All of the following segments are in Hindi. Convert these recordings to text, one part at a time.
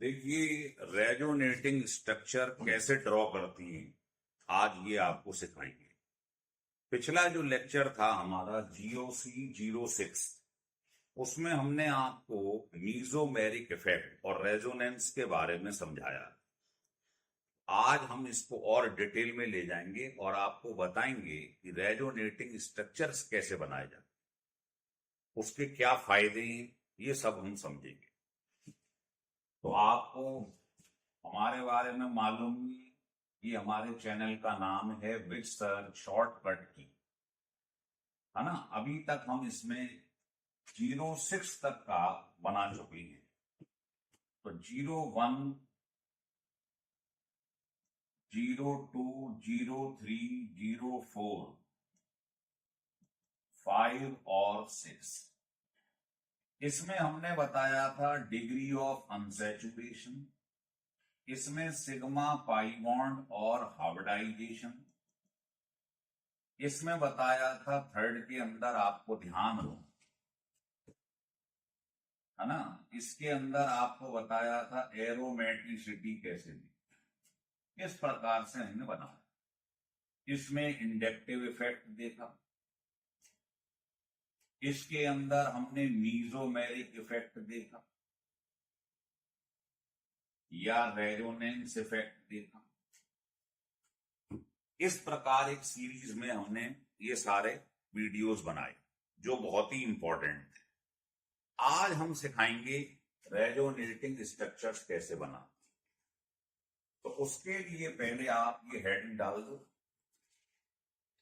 देखिए, रेजोनेटिंग स्ट्रक्चर कैसे ड्रॉ करती हैं आज ये आपको सिखाएंगे। पिछला जो लेक्चर था हमारा GOC 06, उसमें हमने आपको मीजोमेरिक इफेक्ट और रेजोनेंस के बारे में समझाया। आज हम इसको और डिटेल में ले जाएंगे और आपको बताएंगे कि रेजोनेटिंग स्ट्रक्चर्स कैसे बनाए जाए, उसके क्या फायदे हैं, ये सब हम समझेंगे। तो आपको हमारे बारे में मालूम है कि हमारे चैनल का नाम है विच सर्च शॉर्टकट की, है ना। अभी तक हम इसमें 06 तक का बना चुके हैं। तो 01, 02, 03, 04, 5 और 6, इसमें हमने बताया था डिग्री ऑफ अनसैचुरेशन, इसमें सिग्मा, पाई बॉन्ड और हाइब्रिडाइजेशन, इसमें बताया था थर्ड के अंदर आपको ध्यान हो, है ना। इसके अंदर आपको बताया था एरोमेट्रिसिटी कैसे दी, इस प्रकार से हमने बनाया। इसमें इंडक्टिव इफेक्ट देखा, इसके अंदर हमने मीजोमेरिक इफेक्ट देखा या रेजोनेंस इफेक्ट देखा। इस प्रकार एक सीरीज में हमने ये सारे वीडियोस बनाए जो बहुत ही इंपॉर्टेंट थे। आज हम सिखाएंगे रेजोनेटिंग स्ट्रक्चर्स कैसे बनाते। तो उसके लिए पहले आप ये हेडिंग डाल दो।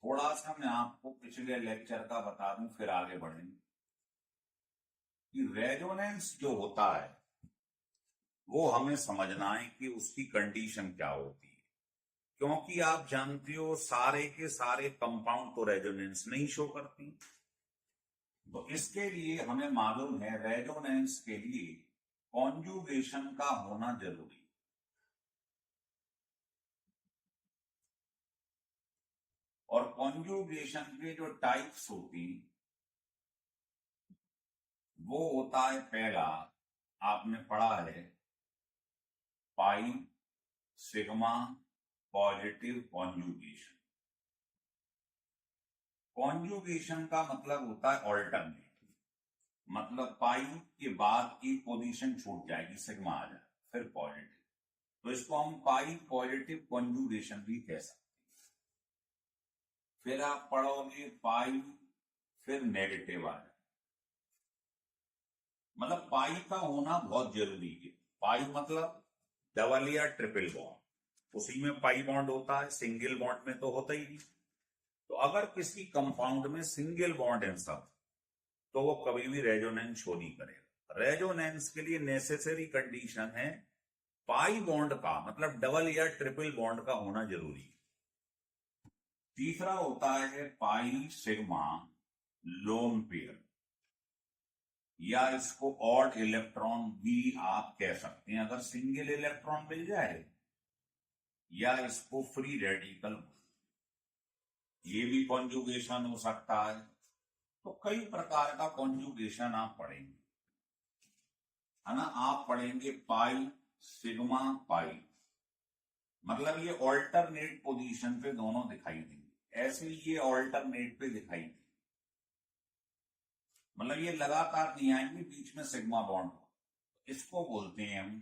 थोड़ा सा मैं आपको पिछले लेक्चर का बता दूं, फिर आगे बढ़ेंगे। कि रेजोनेंस जो होता है वो हमें समझना है कि उसकी कंडीशन क्या होती है, क्योंकि आप जानते हो सारे के सारे कंपाउंड तो रेजोनेंस नहीं शो करती। तो इसके लिए हमें मालूम है रेजोनेंस के लिए कॉन्जुगेशन का होना जरूरी। और कॉन्जुगेशन के जो टाइप्स होती वो होता है, पहला आपने पढ़ा है pi sigma positive conjugation. Conjugation का मतलब होता है ऑल्टरनेट, मतलब पाई के बाद एक पोजीशन छूट जाएगी, सिग्मा आ जाए, फिर पॉजिटिव, तो इसको हम पाई पॉजिटिव कॉन्जुगेशन भी कह सकते हैं। फिर आप पढ़ोगे पाई फिर नेगेटिव आ जाए, मतलब पाई का होना बहुत जरूरी है। पाई मतलब डबल या ट्रिपल बॉन्ड, उसी में पाई बॉन्ड होता है, सिंगल बॉन्ड में तो होता ही नहीं। तो अगर किसी कंपाउंड में सिंगल बॉन्ड है सब, तो वो कभी भी रेजोनेंस शो नहीं करेगा। रेजोनेंस के लिए नेसेसरी कंडीशन है पाई बॉन्ड का, मतलब डबल या ट्रिपल बॉन्ड का होना जरूरी है। तीसरा होता है पाई सिग्मा लोन पेयर, या इसको ऑड इलेक्ट्रॉन भी आप कह सकते हैं अगर सिंगल इलेक्ट्रॉन मिल जाए, या इसको फ्री रेडिकल, ये भी कॉन्जुगेशन हो सकता है। तो कई प्रकार का कॉन्जुगेशन आप पढ़ेंगे, है ना। आप पढ़ेंगे पाई सिग्मा पाई, मतलब ये ऑल्टरनेट पोजीशन पे दोनों दिखाई देंगे, ऐसे ये ऑल्टरनेट पे दिखाई देंगे, मतलब ये लगातार नहीं आएंगे, बीच में सिग्मा बॉन्ड हो, इसको बोलते हैं हम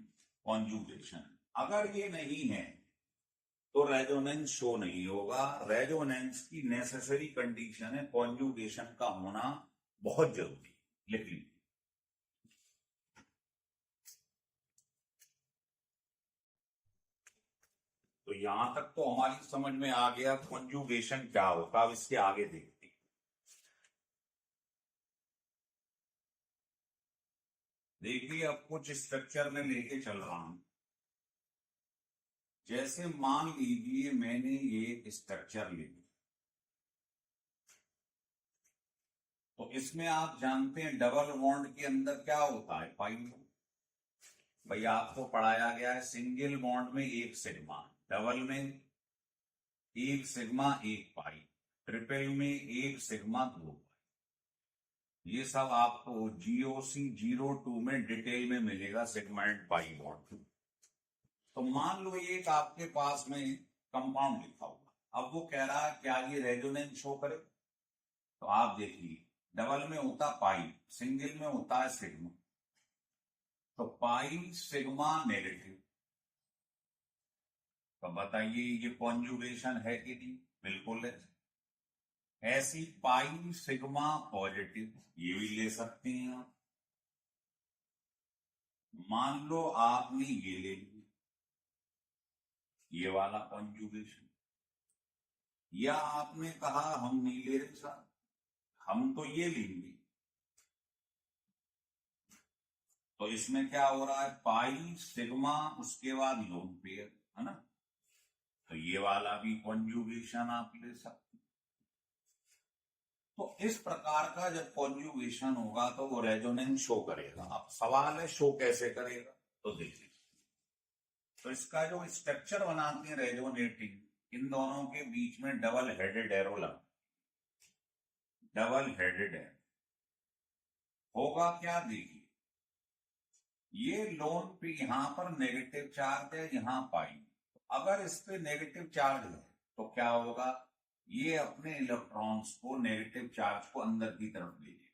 कॉन्जुगेशन। अगर ये नहीं है तो रेजोनेंस शो नहीं होगा। रेजोनेंस की नेसेसरी कंडीशन है कॉन्जुगेशन का होना बहुत जरूरी, लिख लीजिए। तो यहां तक तो हमारी समझ में आ गया कॉन्जुगेशन क्या होता। अब इसके आगे देखते हैं। देखिए, अब कुछ स्ट्रक्चर में लेके चल रहा हूं। जैसे मान लीजिए मैंने ये स्ट्रक्चर ले लिया, तो इसमें आप जानते हैं डबल बॉन्ड के अंदर क्या होता है, पाई। भाई आपको पढ़ाया गया है सिंगल बॉन्ड में एक सिग्मा, डबल में एक सिग्मा एक पाई, ट्रिपल में एक सिग्मा दो पाई। ये सब आपको GOC 02 में डिटेल में मिलेगा, सिग्मा एंड पाई बॉन्ड। तो मान लो ये एक आपके पास में कंपाउंड लिखा हुआ, अब वो कह रहा है क्या ये रेजोनेंस शो करे। तो आप देखिए, डबल में होता पाई, सिंगल में होता है सिग्मा। तो पाई सिग्मा नेगेटिव, तो बताइए ये कॉन्जुगेशन है कि नहीं? बिल्कुल है। ऐसी पाई सिग्मा पॉजिटिव, ये भी ले सकते हैं आप। मान लो आपने ये ले लिया, ये वाला कॉन्जुगेशन, या आपने कहा हम नहीं ले रहे साहब, हम तो ये लेंगे। तो इसमें क्या हो रहा है, पाई सिग्मा उसके बाद लोन पेयर, है ना। तो ये वाला भी कॉन्जुगेशन आप ले सकते। तो इस प्रकार का जब कॉन्जुगेशन होगा तो वो रेजोनेंस शो करेगा। अब सवाल है शो कैसे करेगा, तो देखिए, तो इसका जो स्ट्रक्चर बनाते हैं रेजोनेटिंग, इन दोनों के बीच में डबल हेडेड एरो लगा, डबल हेडेड एरो होगा क्या, देखिए ये लोन पे यहां पर नेगेटिव चार्ज है, यहां पाई, अगर इस पे नेगेटिव चार्ज है तो क्या होगा, ये अपने इलेक्ट्रॉन्स को, नेगेटिव चार्ज को अंदर की तरफ ले जाए।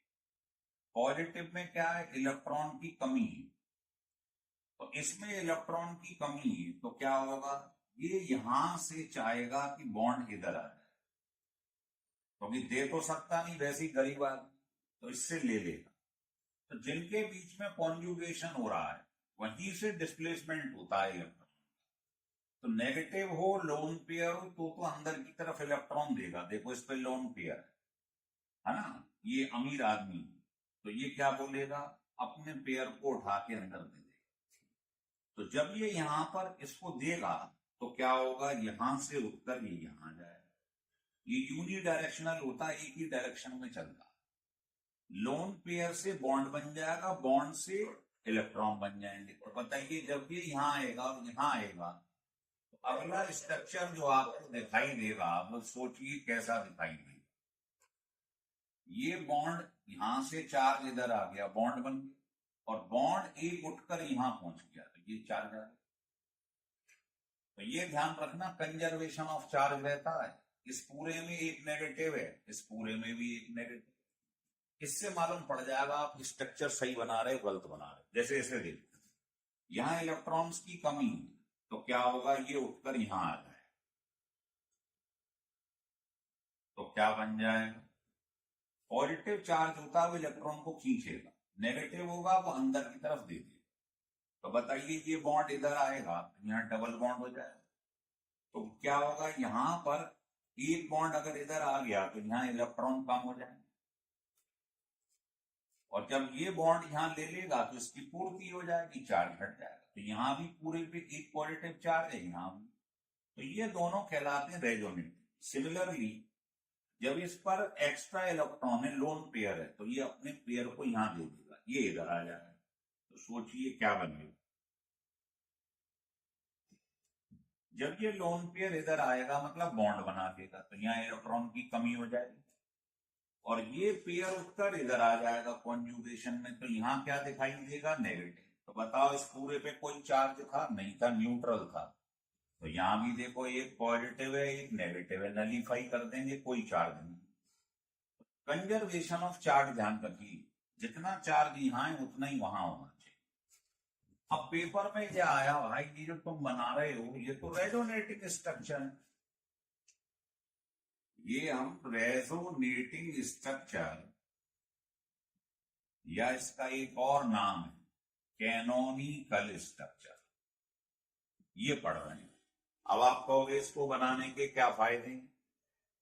पॉजिटिव में क्या है, इलेक्ट्रॉन की कमी है, तो इसमें इलेक्ट्रॉन की कमी है, तो क्या होगा, ये यहां से चाहेगा कि बॉन्ड इधर आ जाए, क्योंकि दे तो सकता नहीं वैसी गरीब आदमी, तो इससे ले लेगा। तो जिनके बीच में कॉन्जुगेशन हो रहा है वहीं से डिस्प्लेसमेंट होता है इलेक्ट्रॉन। तो नेगेटिव हो, लोन पेयर हो, तो अंदर की तरफ इलेक्ट्रॉन देगा। देखो इस पे लोन पेयर है ना, ये अमीर आदमी, तो ये क्या बोलेगा, अपने पेयर को उठा के अंदर दे देगा। तो जब ये यहां पर इसको देगा तो क्या होगा, यहां से उठकर ये यहां जाएगा। ये यूनी डायरेक्शनल होता है, एक ही डायरेक्शन में चलता है। लोन पेयर से बॉन्ड बन जाएगा, बॉन्ड से इलेक्ट्रॉन बन जाएंगे। तो बताइए जब ये यहां आएगा और यहां आएगा, तो अगला स्ट्रक्चर जो आपको दिखाई देगा, वो सोचिए कैसा दिखाई देगा। ये बॉन्ड यहां से चार्ज इधर आ गया, बॉन्ड बन गया, और बॉन्ड एक उठकर यहां पहुंच गया, तो ये चार्ज आ गया। तो ये ध्यान रखना, कंजर्वेशन ऑफ चार्ज रहता है। इस पूरे में एक नेगेटिव है, इस पूरे में भी एक नेगेटिव। इससे मालूम पड़ जाएगा आप स्ट्रक्चर सही बना रहे हो गलत बना रहे। जैसे ऐसे देखते, यहां इलेक्ट्रॉन्स की कमी, तो क्या होगा, ये उठकर यहां आ जाए, तो क्या बन जाएगा, पॉजिटिव चार्ज होता है वो इलेक्ट्रॉन को खींचेगा, नेगेटिव होगा वो अंदर की तरफ दे देगा। तो बताइए ये बॉन्ड इधर आएगा, यहां डबल बॉन्ड हो जाएगा। तो क्या होगा, यहां पर एक बॉन्ड अगर इधर आ गया तो यहां इलेक्ट्रॉन कम हो जाएंगे, और जब ये बॉन्ड यहां ले लेगा तो इसकी पूर्ति हो जाएगी, चार्ज घट जाएगा। तो यहां भी पूरे पे एक पॉजिटिव चार्ज है, यहां भी। तो ये दोनों कहलाते हैं रेजोनेंट। सिमिलरली जब इस पर एक्स्ट्रा इलेक्ट्रॉन है, लोन पेयर है, तो ये अपने पेयर को यहां दे देगा, ये इधर आ जाएगा। तो सोचिए क्या बनेगा, जब ये लोन पेयर इधर आएगा मतलब बॉन्ड बना देगा, तो यहाँ इलेक्ट्रॉन की कमी हो जाएगी, और ये पेयर उठकर इधर आ जाएगा कॉन्जुगेशन में, तो यहां क्या दिखाई देगा, नेगेटिव। तो बताओ इस पूरे पे कोई चार्ज था नहीं था, न्यूट्रल था। तो यहां भी देखो एक पॉजिटिव है एक नेगेटिव है, नलीफाई कर देंगे, कोई चार्ज नहीं। कंजर्वेशन ऑफ चार्ज ध्यान रखिए, जितना चार्ज यहां है उतना ही वहां होना चाहिए। अब पेपर में क्या आया भाई, ये जो तुम बना रहे हो ये तो रेजोनेटिंग स्ट्रक्चर है। ये हम रेजोनेटिंग स्ट्रक्चर, या इसका एक और नाम है कैनोनिकल स्ट्रक्चर, ये पढ़ रहे हैं। अब आप कहोगे इसको बनाने के क्या फायदे हैं,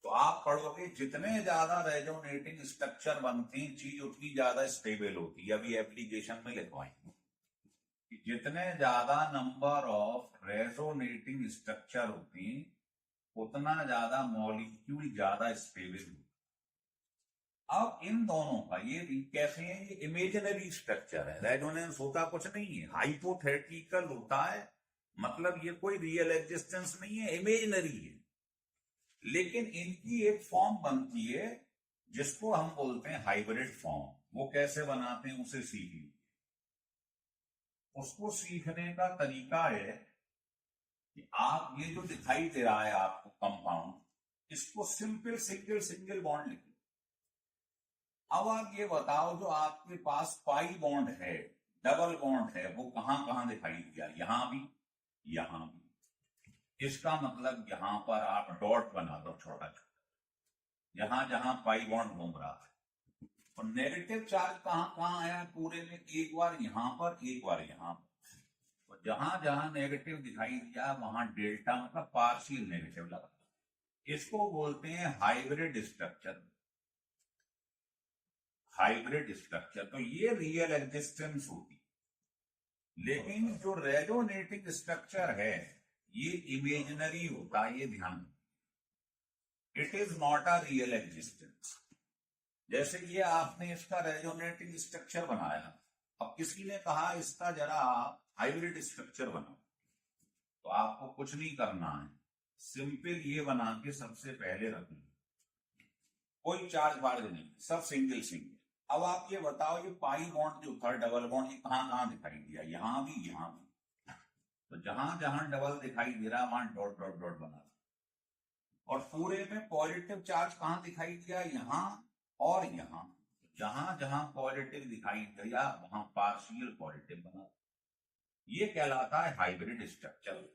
तो आप पढ़ोगे जितने ज्यादा रेजोनेटिंग स्ट्रक्चर बनते हैं चीज उतनी ज्यादा स्टेबल होती है। अभी एप्लीकेशन में लिखवाएंगे कि जितने ज्यादा नंबर ऑफ रेजोनेटिंग स्ट्रक्चर होते हैं उतना ज्यादा मॉलिक्यूल ज्यादा स्टेबल होता है। अब इन दोनों का ये कैसे है, ये इमेजिनरी स्ट्रक्चर है, रेजोनेंस होता कुछ नहीं है, हाइपोथेटिकल होता है, मतलब ये कोई रियल एग्जिस्टेंस नहीं है, इमेजिनरी है। लेकिन इनकी एक फॉर्म बनती है जिसको हम बोलते हैं हाइब्रिड फॉर्म, वो कैसे बनाते हैं उसे सीखिए। उसको सीखने का तरीका है कि आप ये जो दिखाई दे रहा है आपको कंपाउंड, इसको सिंपल सिंगल सिंगल बॉन्ड लिखिए। अब आप ये बताओ जो आपके पास पाई बॉन्ड है, डबल बॉन्ड है, वो कहां कहां दिखाई दिया? यहां भी, यहां भी। इसका मतलब यहां पर आप डॉट बना दो छोटा छोटा, जहां जहां पाई बॉन्ड घूम रहा है। और नेगेटिव चार्ज कहां कहां आया पूरे में? एक बार यहां पर, एक बार यहां पर। और जहां जहां नेगेटिव दिखाई दिया वहां डेल्टा मतलब पार्शियल नेगेटिव लगा। इसको बोलते हैं हाइब्रिड स्ट्रक्चर। हाइब्रिड स्ट्रक्चर तो ये रियल एग्जिस्टेंस होती, लेकिन जो रेजोनेटिंग स्ट्रक्चर है ये इमेजिनरी होता है, ये ध्यान। It is not a real existence. जैसे ये आपने इसका रेजोनेटिंग स्ट्रक्चर बनाया, अब किसी ने कहा इसका जरा हाइब्रिड स्ट्रक्चर बनाओ, तो आपको कुछ नहीं करना है, सिंपल ये बना के सबसे पहले रखना, कोई चार्ज वार्ज नहीं, सब सिंगल सिंगल। अब आप ये बताओ ये पाई बॉन्ड जो था, डबल बॉन्ड, ये कहां कहां दिखाई दिया? यहां भी, यहां भी। तो जहां जहां डबल दिखाई दे रहा वहां डॉट डॉट डॉट बना। और पूरे में पॉजिटिव चार्ज कहां दिखाई दिया? यहां और यहां। जहां जहां पॉजिटिव दिखाई दिया वहां पार्शियल पॉजिटिव बना। ये कहलाता है हाइब्रिड स्ट्रक्चर।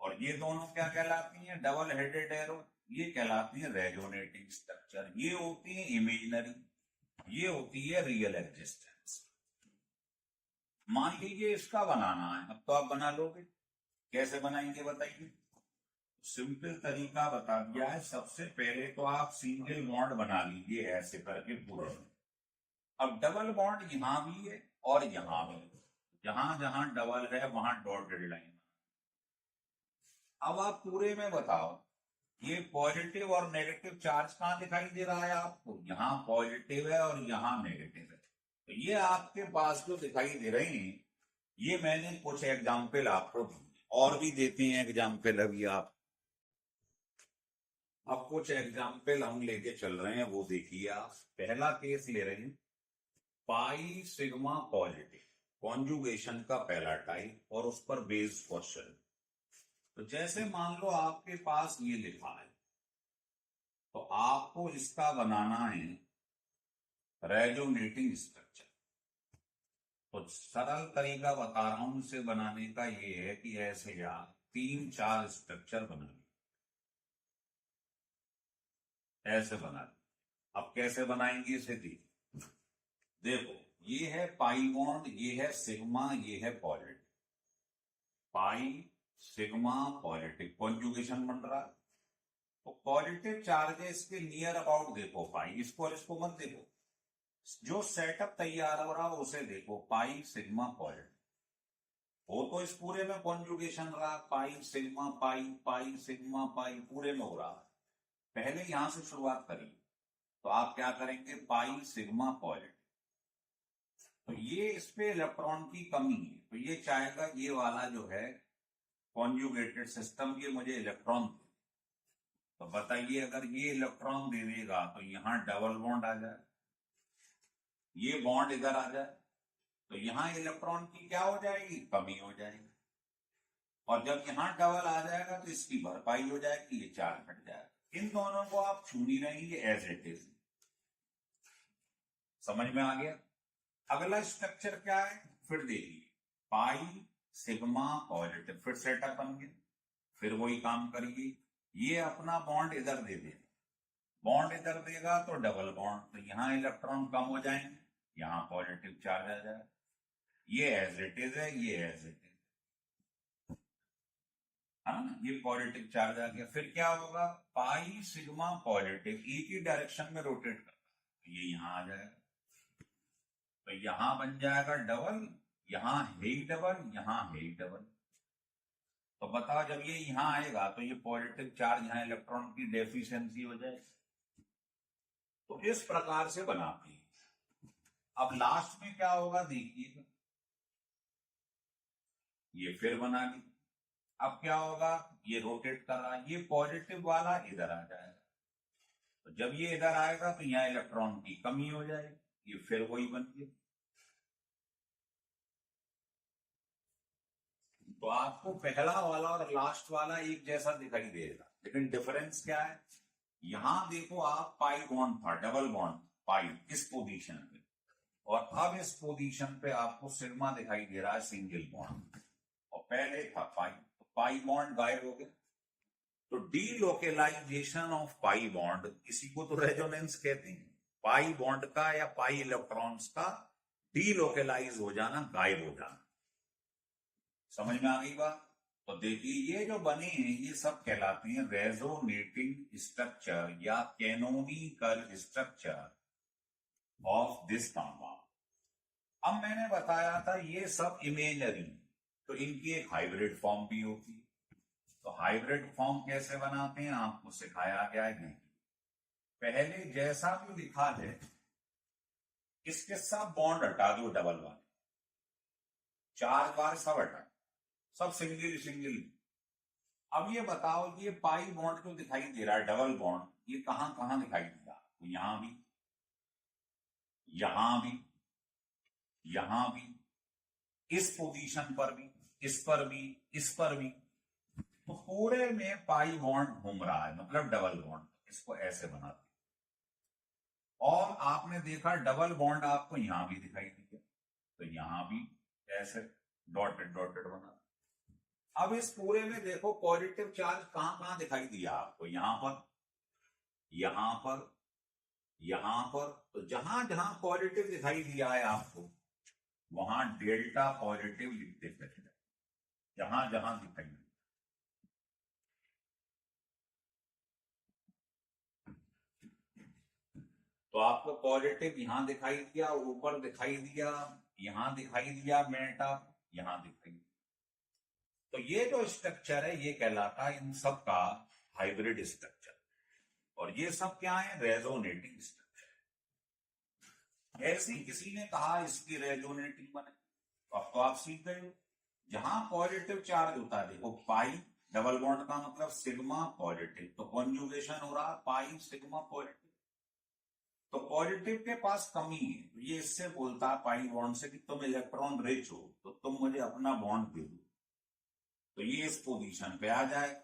और ये दोनों क्या कहलाती हैं? डबल हेडेड एरो, ये कहलाती है रेजोनेटिंग स्ट्रक्चर। ये होती है इमेजिनरी, ये होती है रियल एग्जिस्टेंस। मान लीजिए इसका बनाना है, अब तो आप बना लोगे। कैसे बनाएंगे बताइए? सिंपल तरीका बता दिया है। सबसे पहले तो आप सिंगल बॉन्ड बना लीजिए ऐसे करके पूरे में। अब डबल बॉन्ड यहां भी है और यहां भी, जहां जहां डबल है वहां डॉटेड लाइन। अब आप पूरे में बताओ ये पॉजिटिव और नेगेटिव चार्ज कहां दिखाई दे रहा है आपको? यहां पॉजिटिव है और यहां नेगेटिव है। तो ये आपके पास जो दिखाई दे रहे हैं, ये मैंने कुछ एग्जाम्पल आपको दिए, और भी देते हैं एग्जाम्पल अभी आप। अब कुछ एग्जाम्पल हम लेके चल रहे हैं, वो देखिए आप। पहला केस ले रहे हैं, पाई सिग्मा पॉजिटिव, कॉन्जुगेशन का पहला टाइप और उस पर बेस्ड क्वेश्चन। तो जैसे मान लो आपके पास ये लिखा है, तो आपको इसका बनाना है रेजोनेटिंग स्ट्रक्चर। तो सरल तरीका बता रहा हूं इसे बनाने का, ये है कि ऐसे आप 3-4 स्ट्रक्चर बना लो, ऐसे बना लो। अब कैसे बनाएंगे इसे? देखो ये है पाई बॉन्ड, ये है सिग्मा, ये है positive. Pi sigma positive conjugation बन रहा है। तो पॉजिटिव चार्जेस के नियर अबाउट देखो पाई, इसको और इसको मत देखो, जो सेटअप तैयार हो रहा हो उसे देखो। पाई सिग्मा पॉजिटिव हो तो इस पूरे में कॉन्जुगेशन रहा, pi sigma pi, pi sigma pi, पूरे में हो रहा है। पहले यहां से शुरुआत करिए, तो आप क्या करेंगे? Pi sigma positive. तो ये इस पे इलेक्ट्रॉन की कमी है, तो ये चाहेगा ये वाला जो है कॉन्जुगेटेड सिस्टम, ये मुझे इलेक्ट्रॉन। तो बताइए अगर ये इलेक्ट्रॉन दे देगा तो यहां डबल बॉन्ड आ जाए, ये बॉन्ड इधर आ जाए, तो यहां इलेक्ट्रॉन की क्या हो जाएगी? कमी हो जाएगी। और जब यहां डबल आ जाएगा तो इसकी भरपाई हो जाएगी, ये चार्ज हट जाएगा। इन दोनों को आप छू नहीं रहेंगे, एज इट इज। समझ में आ गया? अगला स्ट्रक्चर क्या है फिर देखिए, पाई सिग्मा पॉजिटिव, फिर सेटअप बन गया। फिर वही काम करिए, ये अपना बॉन्ड इधर दे दे, बॉन्ड इधर देगा तो डबल बॉन्ड, तो यहां इलेक्ट्रॉन कम हो जाएंगे, यहां पॉजिटिव चार्ज आ जाए। ये एज इट इज है, ये एज इट इज है ना, ये पॉजिटिव चार्ज आ गया। फिर क्या होगा? पाई सिग्मा पॉजिटिव एक ही डायरेक्शन में रोटेट करता है, ये यहां आ जाएगा, तो यहां बन जाएगा डबल, यहां है ही डबल, यहां है ही डबल। तो बताओ जब ये यहां आएगा तो ये पॉजिटिव चार्ज, यहां इलेक्ट्रॉन की डेफिशिएंसी हो जाएगी। तो इस प्रकार से बनाते हैं। अब लास्ट में क्या होगा देखिएगा, ये फिर बना ली। अब क्या होगा? ये रोटेट कर रहा है, ये पॉजिटिव वाला इधर आ जाएगा, तो जब ये इधर आएगा तो यहाँ इलेक्ट्रॉन की कमी हो जाएगी, ये फिर वही बन गया। तो आपको पहला वाला और लास्ट वाला एक जैसा दिखाई देगा, लेकिन डिफरेंस क्या है, यहां देखो आप पाई बॉन्ड था, डबल बॉन्ड पाई इस पोजीशन पे, और अब इस पोजीशन पे आपको सिग्मा दिखाई दे रहा है सिंगल बॉन्ड, और पहले था पाई, तो पाई बॉन्ड गायब हो गया। तो डीलोकेलाइजेशन ऑफ पाई बॉन्ड, इसी को तो रेजोनेंस कहते हैं, पाई बॉन्ड का या पाई इलेक्ट्रॉन्स का डीलोकेलाइज हो जाना, गायब हो जाना। समझ में आ गई बात? तो देखिए ये जो बने हैं ये सब कहलाते हैं रेजोनेटिंग स्ट्रक्चर या canonical structure of this compound. अब मैंने बताया था ये सब इमेजनरी, तो इनकी एक हाइब्रिड फॉर्म भी होती है। तो हाइब्रिड फॉर्म कैसे बनाते हैं आपको सिखाया गया है। पहले जैसा भी लिखा है इसके सब बॉन्ड हटा दो, डबल वाले 4 बार सब हटा, सब सिंगल सिंगल। अब ये बताओ ये पाई बॉन्ड जो दिखाई दे रहा है डबल बॉन्ड, ये कहां कहां दिखाई दिया? तो यहां भी, यहां भी, यहां भी, इस पोजीशन पर भी, इस पर भी, इस पर भी। तो पूरे में पाई बॉन्ड घूम रहा है, मतलब डबल बॉन्ड। इसको ऐसे बनाते, और आपने देखा डबल बॉन्ड आपको यहां भी दिखाई दिया, तो यहां भी ऐसे डॉटेड डॉटेड बना। अब इस पूरे में देखो पॉजिटिव चार्ज कहां कहां दिखाई दिया आपको, यहां पर, यहां पर, यहां पर। तो जहां जहां पॉजिटिव दिखाई दिया है आपको वहां डेल्टा पॉजिटिव लिखते चले, जहां जहां दिखाई दिया। तो आपको पॉजिटिव यहां दिखाई दिया, ऊपर दिखाई दिया, यहां दिखाई दिया मेटा, यहां दिखाई दिया। तो ये जो स्ट्रक्चर है ये कहलाता है इन सब का हाइब्रिड स्ट्रक्चर, और ये सब क्या है? Resonating structure. ऐसी किसी ने कहा इसकी रेजोनेटिंग बने, तो अब तो आप सीख गए हो। जहां पॉजिटिव चार्ज होता है, देखो पाई डबल बॉन्ड का मतलब सिग्मा पॉजिटिव, तो कॉन्जुगेशन हो रहा पाई सिग्मा पॉजिटिव। तो पॉजिटिव के पास कमी है, तो ये इससे बोलता है पाई बॉन्ड से कि तुम इलेक्ट्रॉन रिच हो, तो तुम मुझे अपना बॉन्ड दे दो। तो ये इस पोजीशन पे आ जाएगा।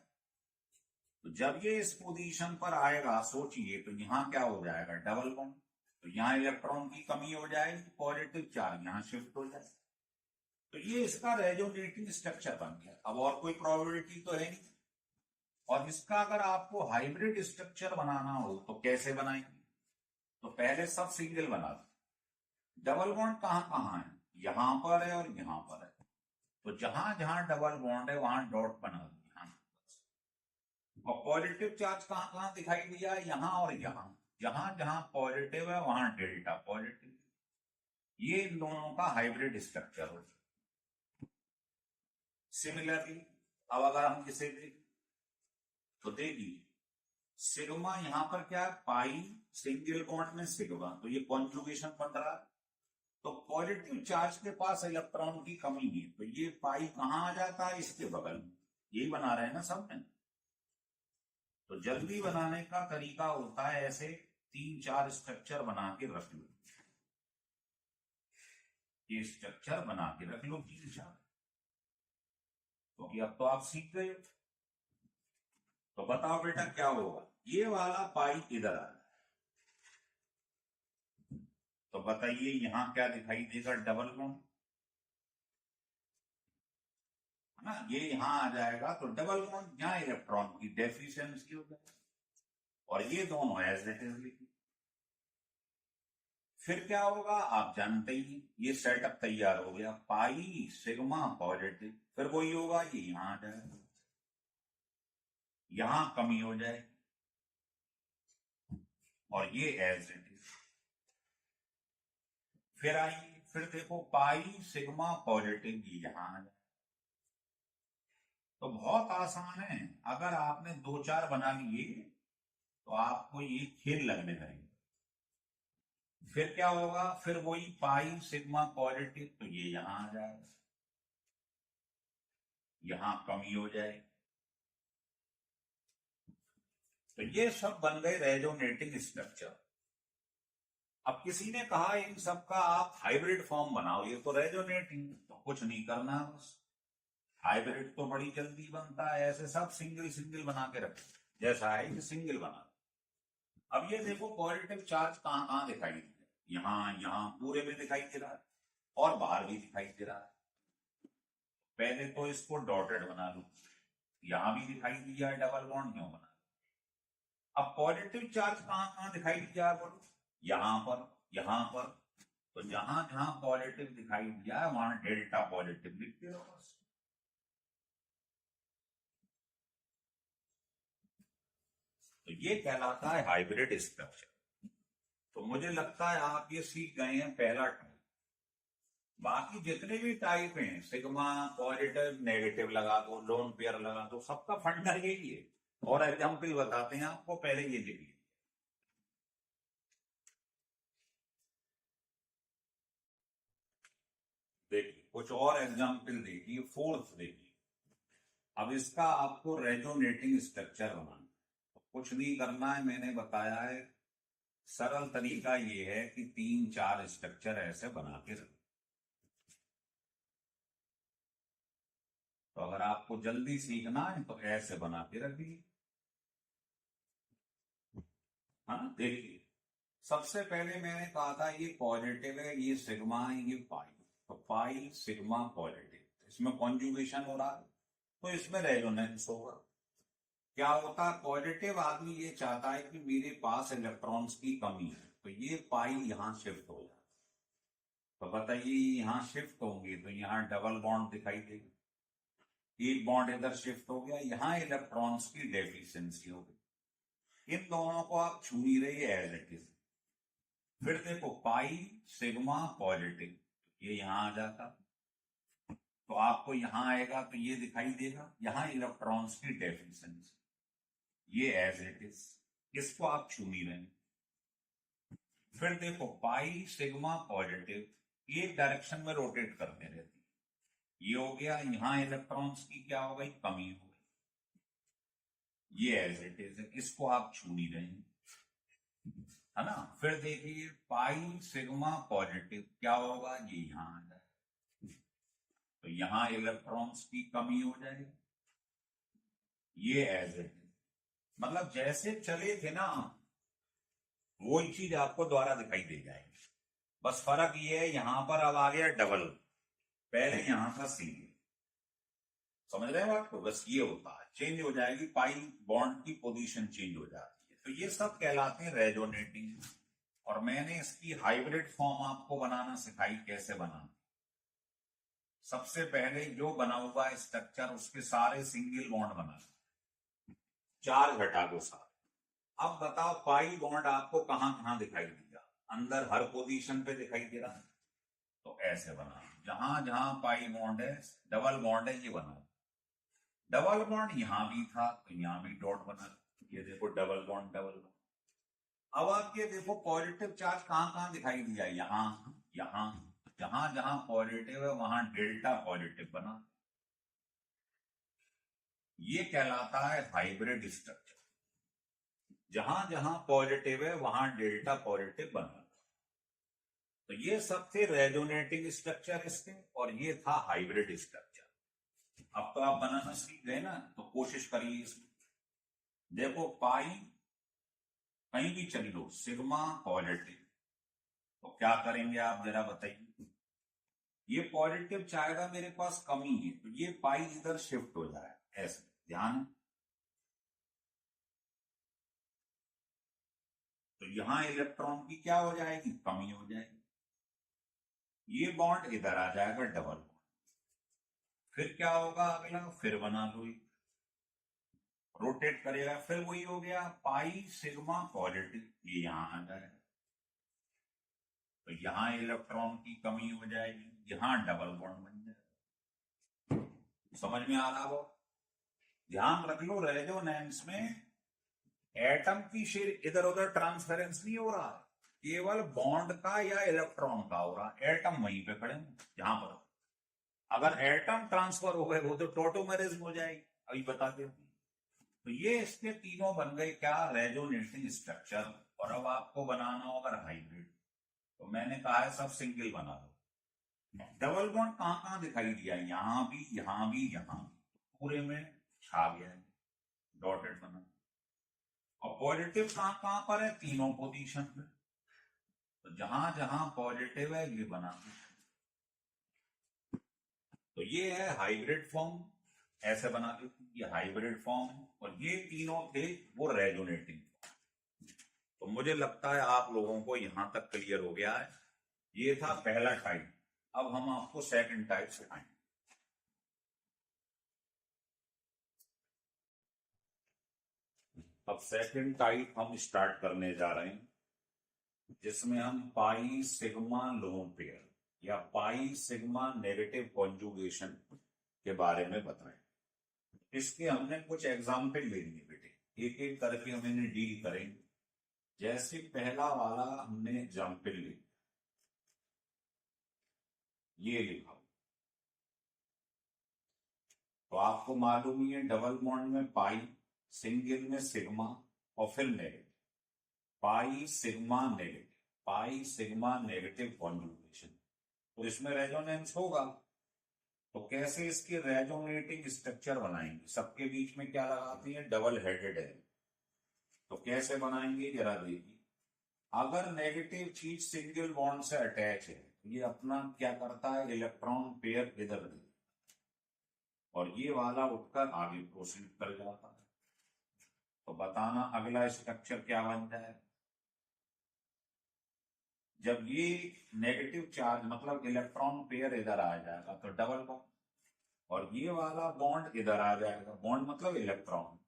तो जब ये इस पोजीशन पर आएगा, सोचिए, तो यहां क्या हो जाएगा? Double bond. तो यहां इलेक्ट्रॉन की कमी हो जाएगी, पॉजिटिव चार्ज यहां शिफ्ट हो जाएगा। तो ये इसका रेजोनेटिंग स्ट्रक्चर बन गया। अब और कोई प्रोबेबिलिटी तो है नहीं। और इसका अगर आपको हाइब्रिड स्ट्रक्चर बनाना हो तो कैसे बनाएंगे? तो पहले सब सिंगल बना दो, डबल बॉन्ड कहां कहां है? यहां पर है और यहां पर है। तो जहां जहां डबल बॉन्ड है वहां डॉट बना दो यहां। और पॉजिटिव चार्ज कहां कहां दिखाई दिया? यहां और यहां। जहां जहां पॉजिटिव है वहां डेल्टा पॉजिटिव। ये इन दोनों का हाइब्रिड स्ट्रक्चर हो। सिमिलरली अब अगर हम किसे देखें तो देखिए सिग्मा यहां पर क्या है? पाई सिंगल बॉन्ड में सिग्मा, तो ये कॉन्जुगेशन बन रहा है। तो पॉजिटिव चार्ज के पास इलेक्ट्रॉन की कमी है, तो ये पाई कहां आ जाता है? इसके बगल में। यही बना रहे हैं ना सब में। तो जल्दी बनाने का तरीका होता है ऐसे 3-4 स्ट्रक्चर बना के रख लो। ये स्ट्रक्चर बना के रख लो 3-4, क्योंकि अब तो आप सीख गए। तो बताओ बेटा क्या होगा? ये वाला पाई इधर आ, तो बताइए यहां क्या दिखाई देगा? डबल बॉन्ड है ना, ये यहां आ जाएगा तो डबल बॉन्ड, यहां इलेक्ट्रॉन की डेफिशिएंसी हो जाएगी, और ये दोनों एज इट इज लिखी। फिर क्या होगा आप जानते ही, ये सेटअप तैयार हो गया, पाई सिग्मा पॉजिटिव, फिर वही होगा, ये यहां आ जाएगा, यहां कमी हो जाएगी, और ये एज इट इज। फिर आइए, फिर देखो पाई सिग्मा पॉजिटिव ये यहां आ जाए। तो बहुत आसान है, अगर आपने 2-4 बना लिए तो आपको ये खेल लगने लगेगा। फिर क्या होगा? फिर वही पाई सिग्मा पॉजिटिव, तो ये यहां आ जाएगा, यहां कमी हो जाएगी, तो ये सब बन गए रेजोनेटिंग स्ट्रक्चर। अब किसी ने कहा इन सब का आप हाइब्रिड फॉर्म बनाओ, ये तो रेजोनेटिंग, तो कुछ नहीं करना, बस हाइब्रिड तो बड़ी जल्दी बनता है, ऐसे सब सिंगल सिंगल बना के रखो, जैसा है कि सिंगल बना। अब ये देखो पॉजिटिव चार्ज कहां कहां दिखाई दे रहा है, यहाँ पूरे में दिखाई दे रहा है और बाहर भी दिखाई दे रहा है। पहले तो इसको डॉटेड बना लो, यहां भी दिखाई दिया है डबल बॉन्ड, क्यों बना। अब पॉजिटिव चार्ज कहां कहां दिखाई दिया है बोलो, यहां पर। तो जहां जहां पॉजिटिव दिखाई दिया है वहां डेल्टा पॉजिटिव लिखते रहो बस। तो ये कहलाता है हाइब्रिड स्ट्रक्चर। तो मुझे लगता है आप ये सीख गए हैं पहला टाइप। बाकी जितने भी टाइप हैं, सिग्मा, पॉजिटिव, नेगेटिव लगा दो, लोन पेयर लगा दो, सबका फंडा यही है। और एग्जाम्पल बताते हैं आपको, पहले ये लिखिए। देखिए कुछ और एग्जाम्पल देखिए, फोर्थ देखिए। अब इसका आपको रेजोनेटिंग स्ट्रक्चर बनाना, तो कुछ नहीं करना है, मैंने बताया है। सरल तरीका ये है कि 3-4 स्ट्रक्चर ऐसे बना के रखो। तो अगर आपको जल्दी सीखना है तो ऐसे बना के रखिए, है ना। देखिए सबसे पहले मैंने कहा था ये पॉजिटिव है, ये सिग्मा है, ये पाई। तो पाई सिग्मा पॉजिटिव, इसमें कॉन्जुगेशन हो रहा है, तो इसमें रेजोनेंस होगा। क्या होता है, पॉजिटिव आदमी ये चाहता है कि मेरे पास इलेक्ट्रॉन्स की कमी है, तो ये पाई यहां शिफ्ट हो जाए। तो बताइए यहां शिफ्ट होंगे तो यहां डबल बॉन्ड दिखाई देगा, एक बॉन्ड इधर शिफ्ट हो गया, यहां इलेक्ट्रॉन्स की डेफिशिएंसी हो गई। इन दोनों को आप छू नहीं रहे एज इट इज। फिर देखो पाई सिग्मा पॉजिटिव, ये यहां आ जाता, तो आपको यहां आएगा तो ये दिखाई देगा, यहां इलेक्ट्रॉन्स की डेफिशिएंसी, ये एज इट इज, इसको आप छू नहीं रहे। फिर देखो पाई सिग्मा पॉजिटिव, एक डायरेक्शन में रोटेट करते रहती, ये हो गया, यहां इलेक्ट्रॉन्स की क्या हो गई, कमी हो गई, ये एज इट इज, इसको आप छू नहीं रहे, है ना। फिर देखिए पाई सिग्मा पॉजिटिव क्या होगा, ये यहां आ जाए, तो यहां इलेक्ट्रॉन्स की कमी हो जाएगी, ये एज इट इज। मतलब जैसे चले थे ना, वही चीज आपको द्वारा दिखाई दे जाएगी। बस फर्क ये है, यहां पर अब आ गया डबल, पहले यहां था सिंगल। समझ रहे हैं बात को, बस ये होता है, चेंज हो जाएगी, पाई बॉन्ड की पोजीशन चेंज हो जाती है। तो ये सब कहलाते हैं रेजोनेटिंग। और मैंने इसकी हाइब्रिड फॉर्म आपको बनाना सिखाई, कैसे बनाना। सबसे पहले जो बना हुआ स्ट्रक्चर उसके सारे सिंगल बॉन्ड बना, 4 घटा दो सारे। अब बताओ पाई बॉन्ड आपको कहां कहां दिखाई दिया, अंदर हर पोजीशन पे दिखाई दे रहा है, तो ऐसे बना, जहां जहां पाई बॉन्ड है, डबल बॉन्ड है, ये बना। डबल बॉन्ड यहां भी था तो यहां भी डॉट बना, ये देखो डबल बॉन्ड डबल बॉन्ड। अब आप ये देखो पॉजिटिव चार्ज कहां कहां दिखाई दिया, यहां यहां, जहां जहां पॉजिटिव है वहां डेल्टा पॉजिटिव बना, ये कहलाता है हाइब्रिड स्ट्रक्चर। जहां जहां पॉजिटिव है वहां डेल्टा पॉजिटिव बना। तो ये सब थे रेजोनेटिंग स्ट्रक्चर इसके, और ये था हाइब्रिड स्ट्रक्चर। अब तो आप बनाना सीख गए ना, तो कोशिश करिए इसमें। देखो पाई कहीं भी चली लो, सिग्मा पॉजिटिव, तो क्या करेंगे आप जरा बताइए। ये पॉजिटिव चाहेगा मेरे पास कमी है, तो ये पाई इधर शिफ्ट हो जाए, ऐसे ध्यान। तो यहां इलेक्ट्रॉन की क्या हो जाएगी, कमी हो जाएगी, ये बॉन्ड इधर आ जाएगा डबल बॉन्ड। फिर क्या होगा अगला, फिर बना लो, रोटेट करेगा, फिर वही हो गया पाई सिग्मा पॉजिटिव, ये यहां आ जाएगा, तो यहां इलेक्ट्रॉन की कमी हो जाएगी, यहां डबल बॉन्ड बन जाएगा। समझ में आ रहा हो। ध्यान रख लो रेजोनेंस में एटम की शेर इधर उधर ट्रांसफरेंस नहीं हो रहा, केवल बॉन्ड का या इलेक्ट्रॉन का हो रहा, एटम वहीं पे खड़े जहां पर। अगर एटम ट्रांसफर हो गए वो तो टोटोमेरिज्म हो जाएगी, अभी बता देते। तो ये इसके तीनों बन गए क्या, रेजोनेटिंग स्ट्रक्चर। और अब आपको बनाना होगा हाइब्रिड, तो मैंने कहा है सब सिंगल बना दो। डबल बॉन्ड कहां कहां दिखाई दिया, यहां भी यहां भी यहां भी, पूरे में छा गया है, डॉटेड बना। और पॉजिटिव कहां कहां पर है, तीनों पोजीशन पे। तो जहां जहां पॉजिटिव है ये बना दो। तो ये है हाइब्रिड फॉर्म, ऐसे बना दो, ये हाइब्रिड फॉर्म है। और ये तीनों थे वो रेजोनेटिंग। तो मुझे लगता है आप लोगों को यहां तक क्लियर हो गया है। ये था पहला टाइप। अब हम आपको सेकंड टाइप सिखाएंगे। अब सेकंड टाइप हम स्टार्ट करने जा रहे हैं, जिसमें हम पाई सिग्मा लोन पेयर या पाई सिग्मा नेगेटिव कॉन्जुगेशन के बारे में बताएं। इसके हमने कुछ एग्जाम्पल ले लिए बेटे, एक एक करके हम इन्हें डील करेंगे। जैसे पहला वाला हमने एग्जाम्पल लिया, ये लिखा, तो आपको मालूम ही है डबल बॉन्ड में पाई, सिंगल में सिग्मा और फिर negative, pi sigma negative, pi sigma negative conjugation. तो इसमें रेजोनेंस होगा। तो कैसे इसके रेजोनेटिंग स्ट्रक्चर बनाएंगे, सबके बीच में क्या लगाते हैं, डबल हेडेड है। तो कैसे बनाएंगे जरा देखिए। अगर नेगेटिव चीज सिंगल बॉन्ड से अटैच है, ये अपना क्या करता है, इलेक्ट्रॉन पेयर इधर दे, और ये वाला उठकर आगे प्रोसीड कर जाता है। तो बताना अगला स्ट्रक्चर क्या बन जाए। जब ये नेगेटिव चार्ज मतलब इलेक्ट्रॉन पेयर इधर आ जाएगा तो डबल बॉन्ड, और ये वाला बॉन्ड इधर आ जाएगा, बॉन्ड मतलब इलेक्ट्रॉन।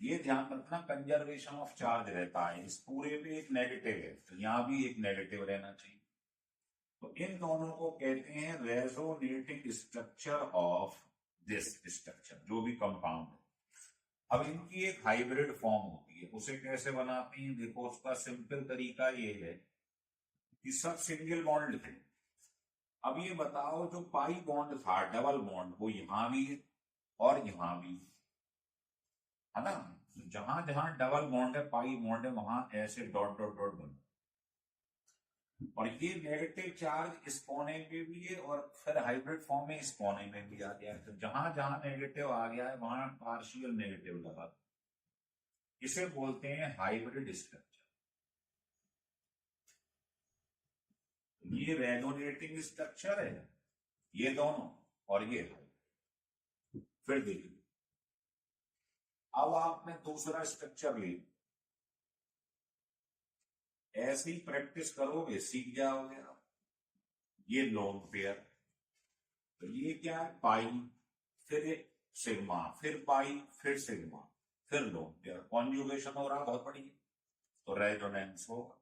ये ध्यान रखना कंजर्वेशन ऑफ चार्ज रहता है, इस पूरे पे एक नेगेटिव है तो यहां भी एक नेगेटिव रहना चाहिए। तो इन दोनों को कहते हैं resonating structure of this structure, जो भी कंपाउंड है। अब इनकी एक हाइब्रिड फॉर्म होती है, उसे कैसे बनाती हैं, देखो उसका सिंपल तरीका ये है कि सब सिंगल बॉन्ड लिखें। अब ये बताओ जो पाई बॉन्ड था डबल बॉन्ड, वो यहां भी है और यहां भी है ना। जहां जहां डबल बॉन्ड है, पाई बॉन्ड है, वहां ऐसे डॉट डॉट डॉट बन। और ये नेगेटिव चार्ज इस कोने में भी है और फिर हाइब्रिड फॉर्म में इस कोने में भी आ गया है। तो जहां जहां नेगेटिव आ गया है वहां पार्शियल नेगेटिव लगा, इसे बोलते हैं हाइब्रिड स्ट्रक्चर। ये रेजोनेटिंग स्ट्रक्चर है, ये दोनों, और ये है। फिर देखिए, अब आपने दूसरा स्ट्रक्चर ले, ऐसी प्रैक्टिस करोगे सीख जाओगे आप। ये लोन पेयर, तो ये क्या है, पाई, फिर सिग्मा, फिर पाई, फिर सिग्मा, फिर लोन पेयर, कॉन्जुगेशन हो रहा बहुत बढ़िया, तो रेजोनेंस होगा।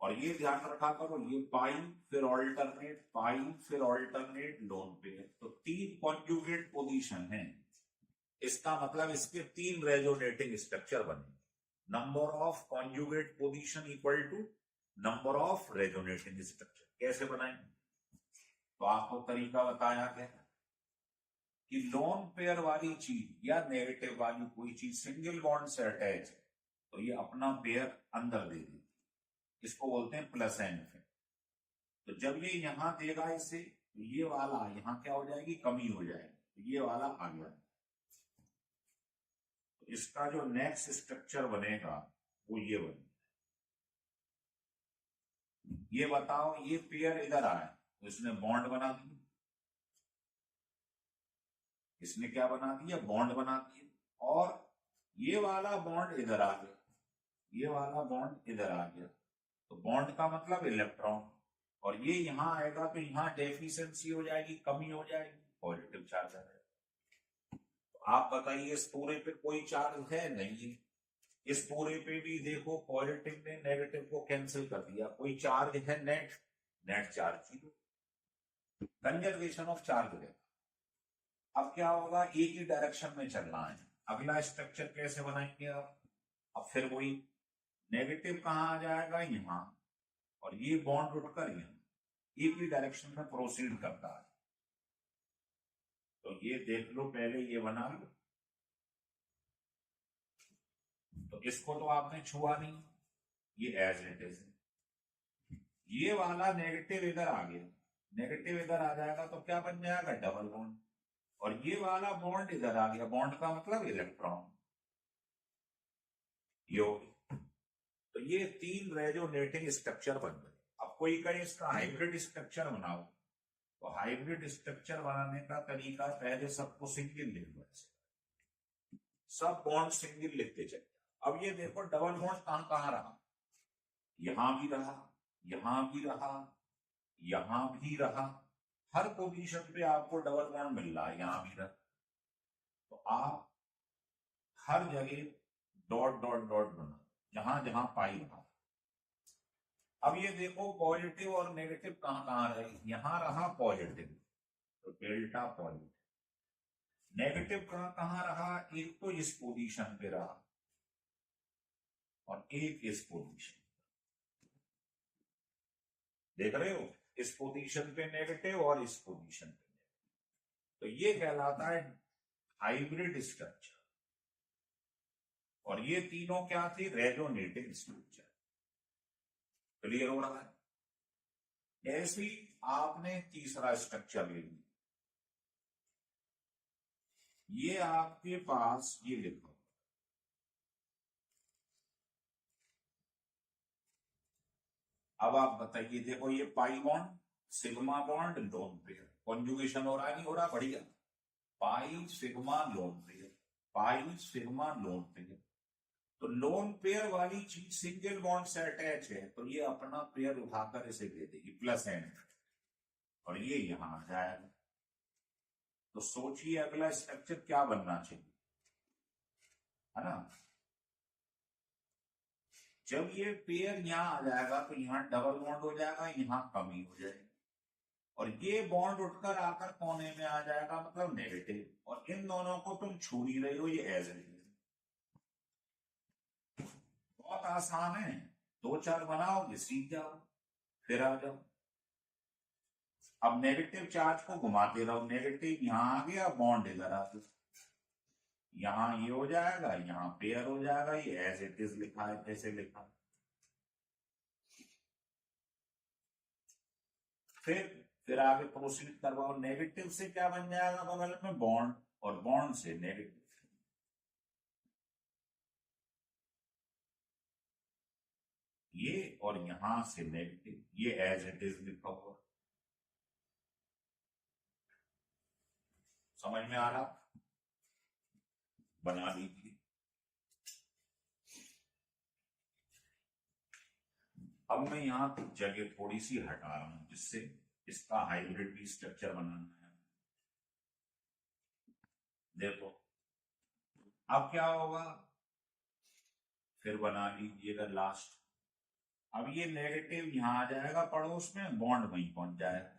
और ये ध्यान रखा करो, ये पाई फिर ऑल्टरनेट, पाई फिर ऑल्टरनेट लोन पेयर, तो 3 कॉन्जुगेट पोजीशन है। इसका मतलब इसके 3 रेजोनेटिंग स्ट्रक्चर बने। Number of conjugate position equal to number of resonating structure. कैसे बनाएंगे, तो आपको तरीका बताया गया कि लोन पेयर वाली चीज या नेगेटिव वाली कोई चीज सिंगल बॉन्ड से अटैच है, तो ये अपना पेयर अंदर दे देती, इसको बोलते हैं प्लस एन इफेक्ट। तो जब ये यहां देगा इसे, तो ये वाला यहां क्या हो जाएगी, कमी हो जाएगी, तो ये वाला आ गया। तो इसका जो नेक्स्ट स्ट्रक्चर बनेगा वो ये बनेगा। ये बताओ, ये पेयर इधर आया तो इसने बॉन्ड बना दिया, इसने क्या बना दिया, बॉन्ड बना दिया। और ये वाला बॉन्ड इधर आ गया, ये वाला बॉन्ड इधर आ गया, तो बॉन्ड का मतलब इलेक्ट्रॉन। और ये यहां आएगा तो यहां डेफिशिएंसी हो जाएगी, कमी हो जाएगी, पॉजिटिव चार्ज आ जाएगा। तो आप बताइए इस पूरे पे कोई चार्ज है नहीं है, इस पूरे पे भी देखो पॉजिटिव ने नेगेटिव को कैंसिल कर दिया, कोई चार्ज है, net, net charge 0, conservation of charge है। अब क्या होगा, एक ही डायरेक्शन में चलना है। अगला स्ट्रक्चर कैसे बनाएंगे आप, अब फिर वही, नेगेटिव कहां आ जाएगा, यहां, और ये बॉन्ड उठकर यहां, एक ही डायरेक्शन में प्रोसीड करता है। तो ये देख लो, पहले ये बना लो। तो इसको तो आपने छुआ नहीं, ये एज इट इज। ये वाला नेगेटिव इधर आ गया, नेगेटिव इधर आ जाएगा तो क्या बन जाएगा, डबल बॉन्ड। और ये वाला बॉन्ड इधर आ गया, बॉन्ड का मतलब इलेक्ट्रॉन, यो। तो ये 3 रेजोनेटिंग स्ट्रक्चर बन गए। अब कोई कहे इसका हाइब्रिड स्ट्रक्चर बनाओ, तो हाइब्रिड स्ट्रक्चर बनाने का तरीका, पहले सबको सिंगल लिख लो, सब बॉन्ड सिंगल लिखते चले। अब ये देखो डबल बॉन्ड कहां कहां रहा, यहां भी रहा, यहां भी रहा, यहां भी रहा। हर पोजीशन पे आपको डबल बॉन्ड मिल रहा है, यहां भी रहा। तो आप हर जगह डॉट डॉट डॉट बना, जहां जहां पाई रहा। अब ये देखो पॉजिटिव और नेगेटिव कहां कहां रहे, यहां रहा पॉजिटिव, तो डेल्टा पॉजिटिव। नेगेटिव कहां कहां रहा, एक तो इस पोजीशन पे रहा और एक इस पोजीशन, देख रहे हो, इस पोजीशन पे नेगेटिव और इस पोजीशन पे नेगेटिव। तो ये कहलाता है हाइब्रिड स्ट्रक्चर। और ये तीनों क्या थी, रेजोनेटिंग स्ट्रक्चर। क्लियर हो रहा है। ऐसे ही आपने तीसरा स्ट्रक्चर ले लिया, ये आपके पास ये लिखो, अब आप बताइए, देखो ये pi bond, sigma bond, lone pair, conjugation हो रहा है नहीं हो रहा, बढ़िया। Pi sigma lone pair, pi sigma lone pair. तो लोन पेयर वाली चीज सिंगल बॉन्ड से अटैच है, तो ये अपना पेयर उठाकर इसे दे देगी प्लस एंड, और ये यहां आ जाएगा। तो सोचिए अगला स्ट्रक्चर क्या बनना चाहिए, है ना। जब ये पेयर यहां आ जाएगा तो यहां डबल बॉन्ड हो जाएगा, यहां कमी हो जाएगी, और ये बॉन्ड उठकर आकर कोने में आ जाएगा, मतलब नेगेटिव। और इन दोनों को तुम छू ही रही हो, ये एज इट इज। बहुत आसान है, 2-4 बनाओगे सीख जाओ, फिर आ जाओ। अब नेगेटिव चार्ज को घुमाते रहो, नेगेटिव यहां आ गया, बॉन्ड इधर आ गया, यहां ये हो जाएगा, यहां पेयर हो जाएगा, ये एज इट इज लिखा है जैसे लिखा। फिर आगे प्रोसीड करवाओ, नेगेटिव से क्या बन जाएगा बगल में, बॉन्ड, और बॉन्ड से नेगेटिव, ये, और यहां से नेगेटिव, ये एज इट इज लिखा हुआ। समझ में आ रहा, बना लीजिए। अब मैं यहां जगह थोड़ी सी हटा रहा हूं, जिससे इसका हाइब्रिड भी स्ट्रक्चर बनाना है। देखो अब क्या होगा, फिर बना लीजिएगा लास्ट। अब ये नेगेटिव यहां आ जाएगा पड़ोस में, बॉन्ड वहीं पहुंच जाएगा।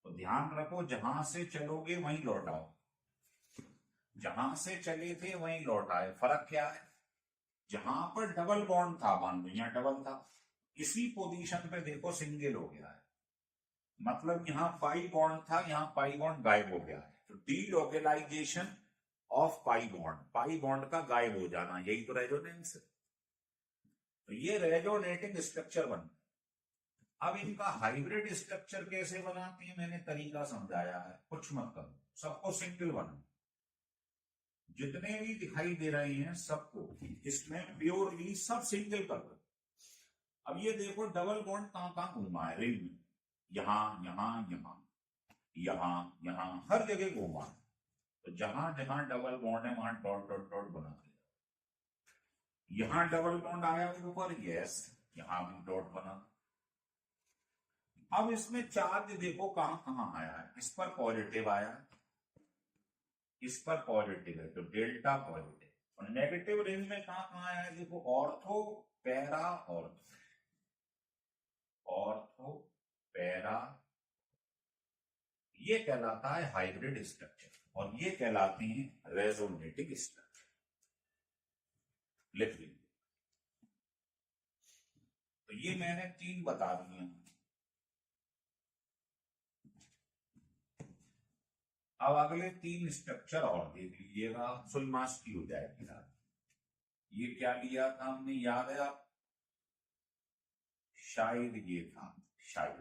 तो ध्यान रखो, जहां से चलोगे वहीं लौट आओ, जहां से चले थे वहीं लौट आए। फर्क क्या है, जहां पर डबल बॉन्ड था, मान लो यहां डबल था, इसी पोजीशन पे देखो सिंगल हो गया है, मतलब यहां पाई बॉन्ड था, यहां पाई बॉन्ड गायब हो गया है। तो डीलोकेलाइजेशन ऑफ पाई बॉन्ड का गायब हो जाना, यही तो रेजोनेंस है। तो ये रेजोनेटिंग स्ट्रक्चर बन। अब इनका हाइब्रिड स्ट्रक्चर कैसे बनाते हैं, मैंने तरीका समझाया है, कुछ मत करो, सबको सिंगल बनाओ, जितने भी दिखाई दे रहे हैं सबको इसमें प्योरली सब सिंगल कर दो। अब ये देखो डबल बॉन्ड कहां कहां घूमा है रिंग में, यहां यहां यहां यहां यहां, हर जगह घूमा है। तो जहां जहां डबल बॉन्ड है वहां डॉट डॉट डॉट बना दिया। यहां डबल बॉन्ड आया ऊपर, यस, यहां भी डॉट बना। अब इसमें चार्ज देखो कहां कहां आया है, इस पर पॉजिटिव आया, इस पर पॉजिटिव है, तो डेल्टा पॉजिटिव। और नेगेटिव रिंग में कहां कहां आया है, देखो ortho, para, ortho, ortho, para. ये कहलाता है हाइब्रिड स्ट्रक्चर, और ये कहलाते हैं रेजोनेटिंग स्ट्रक्चर। लिख लीजिए। तो ये मैंने 3 बता दिए। अब अगले 3 स्ट्रक्चर और देख लीजिएगा, फुल मास की हो जाएगी। ये क्या लिया था हमने, याद है आप, शायद ये था, शायद।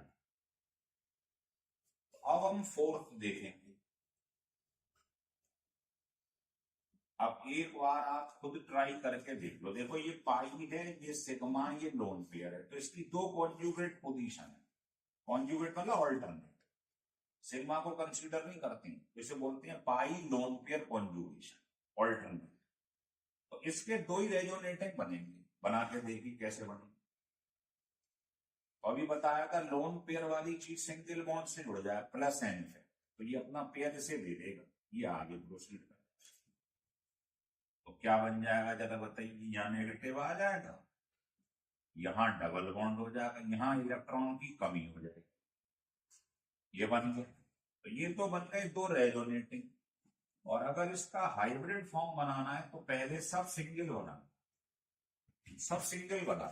अब हम फोर्थ देखेंगे। अब एक बार आप खुद ट्राई करके देख लो। देखो ये पाई है, ये सिग्मा, ये लोन पेयर है, तो इसकी दो कॉन्जुगेट पोजीशन है। कॉन्जुगेट मतलब ऑल्टरनेट। सिग्मा को कंसीडर नहीं करते हैं, इसे बोलते हैं पाई लोन पेयर कॉन्जुगेशन, ऑल्टरनेट। तो इसके दो ही रेजोनेटिंग बनेंगे, बना के देखिए कैसे बने। अभी बताया था लोन पेयर वाली चीज सिंगल बॉन्ड से जुड़ जाए प्लस एन से, तो ये अपना पेयर इसे दे देगा, ये आगे प्रोसीड कर। तो क्या बन जाएगा जरा बताइए, यहाँ नेगेटिव आ जाएगा, यहाँ डबल बॉन्ड हो जाएगा, यहाँ इलेक्ट्रॉन की कमी हो जाएगी, ये बन गया। तो ये तो बन गए दो रेजोनेटिंग। और अगर इसका हाइब्रिड फॉर्म बनाना है तो पहले सब सिंगल बना, सब सिंगल बना।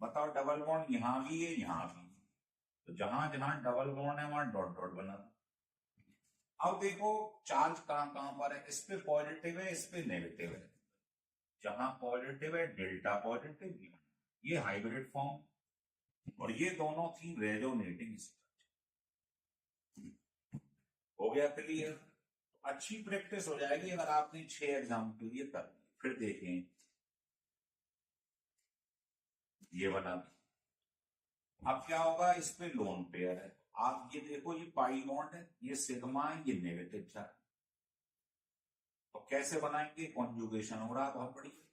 बताओ डबल बॉन्ड यहां भी है, यहां भी है, तो जहां जहां डबल बॉन्ड है वहां डॉट डॉट बना। अब देखो चार्ज कहां कहां पर है, इस पे पॉजिटिव है, इस पे नेगेटिव है। जहां पॉजिटिव है डेल्टा पॉजिटिव, ये हाइब्रिड फॉर्म, और ये दोनों थी रेजोनेटिंग स्ट्रक्चर। हो गया क्लियर। अच्छी प्रैक्टिस हो जाएगी अगर आपने 6 एग्जाम्पल ये कर। फिर देखें ये बना, अब क्या होगा, इस पे लोन पेयर है। आप ये देखो, ये पाई बॉन्ड है, ये सिग्मा है, ये नेगेटिव चार्ज। तो कैसे बनाएंगे, कॉन्जुगेशन हो रहा बहुत बढ़िया।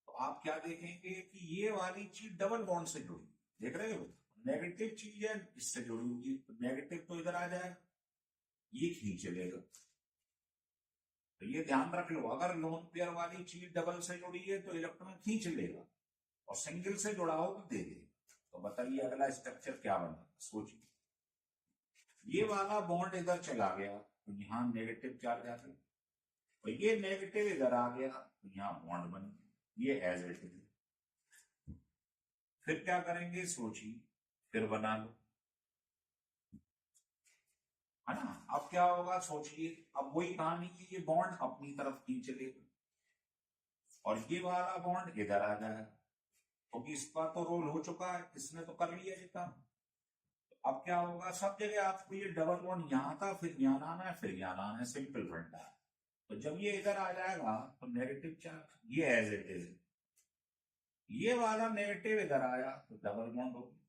तो आप क्या देखेंगे कि ये वाली चीज डबल बॉन्ड से जुड़ी, देख रहे हो, नेगेटिव चीज है इससे जुड़ी होगी, तो नेगेटिव तो इधर आ जाएगा, ये खींच लेगा। तो ये ध्यान रख लो, अगर लोन पेयर वाली चीज डबल से जुड़ी है तो इलेक्ट्रॉन खींच लेगा, और सिंगल से जुड़ा हो तो दे देगा। तो बताइए अगला स्ट्रक्चर क्या बना, सोचिए। ये वाला बॉन्ड इधर चला गया तो यहाँ नेगेटिव चार्ज आ गया, और ये नेगेटिव इधर आ गया तो यहाँ बॉन्ड बन गया, ये एज इट इज। फिर क्या करेंगे सोचिए, फिर बना लो, है ना। अब क्या होगा सोचिए, अब वही कहानी की, ये बॉन्ड अपनी तरफ खींच लेगा, और ये वाला बॉन्ड इधर आ जाएगा, क्योंकि तो इसका तो रोल हो चुका है, इसने तो कर लिया ये काम। अब क्या होगा, सब जगह आपको ये डबल बॉन्ड यहाँ था, फिर यहाँ आना है, फिर यहाँ आना है, सिंपल फंडा है। तो जब ये इधर आ जाएगा तो नेगेटिव चार्ज ये एज इट इज, ये वाला नेगेटिव इधर आया तो डबल बॉन्ड होगी।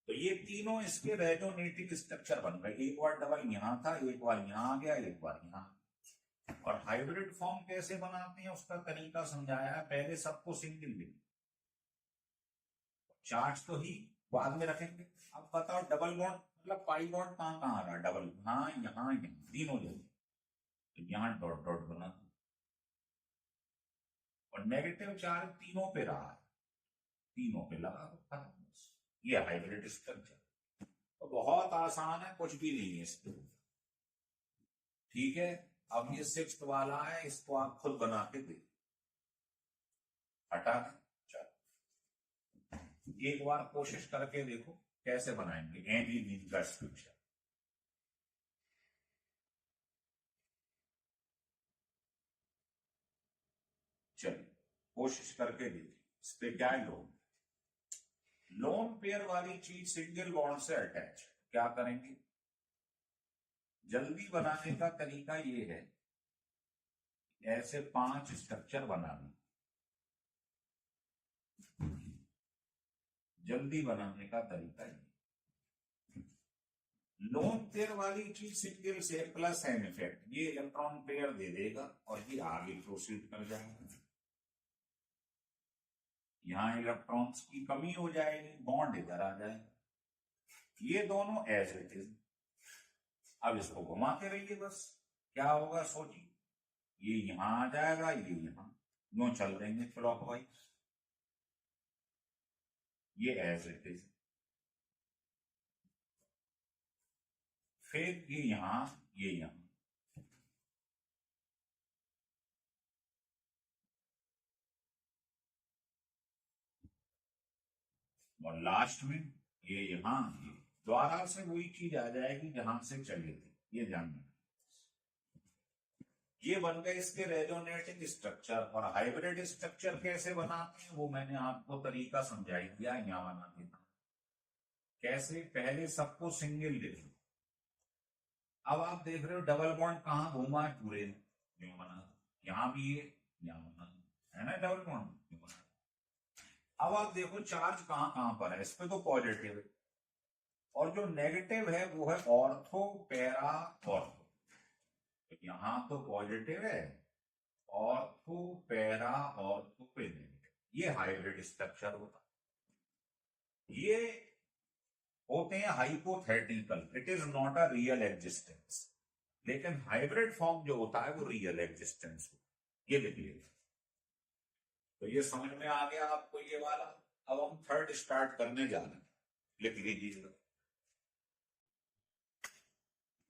तो ये तीनों इसके रेजोनेटिव स्ट्रक्चर बन गए, एक बार डबल यहां था, एक बार यहां आ गया, एक बार यहां। और हाइब्रिड फॉर्म कैसे बनाते हैं उसका तरीका समझाया है, पहले सबको सिंगल लिख, चार्ज तो ही बाद में रखेंगे। अब बताओ डबल बॉन्ड मतलब पाई बॉन्ड कहां कहां आ रहा है, डबल, हाँ यहाँ यहाँ तीनों जगह, तो यहाँ डॉट डॉट बना, और नेगेटिव चार्ज तीनों पे रहा है, तीनों पे लगा रखा है। ये हाइब्रिड स्ट्रक्चर तो बहुत आसान है, कुछ भी नहीं है इसको। ठीक है, अब ये सिक्स्थ वाला है, इसको आप खुद बना के दे, हटा दें। चलो एक बार कोशिश करके देखो कैसे बनाएंगे एनीलिन का स्ट्रक्चर। चलिए कोशिश करके देखिए, इस पे क्या है, लोन पेयर वाली चीज सिंगल बॉन्ड से अटैच, क्या करेंगे, जल्दी बनाने का तरीका ये है, ऐसे 5 स्ट्रक्चर बनाने, जल्दी बनाने का तरीका ये, लोन पेयर वाली चीज सिंगल से प्लस एन इफेक्ट, ये इलेक्ट्रॉन पेयर दे देगा और ये आगे प्रोसीड कर जाएगा। यहां इलेक्ट्रॉन्स की कमी हो जाएगी, बॉन्ड इधर आ जाएगा, ये दोनों एज इट इज। अब इसको घुमाते रहिए बस, क्या होगा सोचिए, ये यहां आ जाएगा, ये यहां, यूं चल देंगे क्लॉकवाइज, ये एज इट इज। फिर ये यहां, ये यहां, और लास्ट में ये यहां, ये द्वारा से वही चीज आ जाएगी जहां से चले थे, ये जानना। ये बन गए इसके रेजोनेटिंग स्ट्रक्चर। और हाइब्रिड स्ट्रक्चर कैसे बनाते हैं वो मैंने आपको तरीका समझाई दिया, यहां बना देता। कैसे? पहले सबको सिंगल लिख लो। अब आप देख रहे हो डबल बॉन्ड कहां घूमा है, पूरे क्यों बना, यहां भी है, यहां बना है ना डबल बॉन्ड क्यों बना। अब आप देखो चार्ज कहां कहां पर है, इस पे तो पॉजिटिव है, और जो नेगेटिव है वो है ऑर्थो पैरा ऑर्थो। तो यहां तो पॉजिटिव है, ऑर्थो पैरा ऑर्थो पे नेगेटिव, ये हाइब्रिड स्ट्रक्चर होता है। ये होते हैं hypothetical, it is not a real existence. लेकिन हाइब्रिड फॉर्म जो होता है वो रियल एग्जिस्टेंस हो, ये लिख लीजिए। तो ये समझ में आ गया आपको ये वाला। अब हम थर्ड स्टार्ट करने जा रहे हैं, लिख लीजिएगा।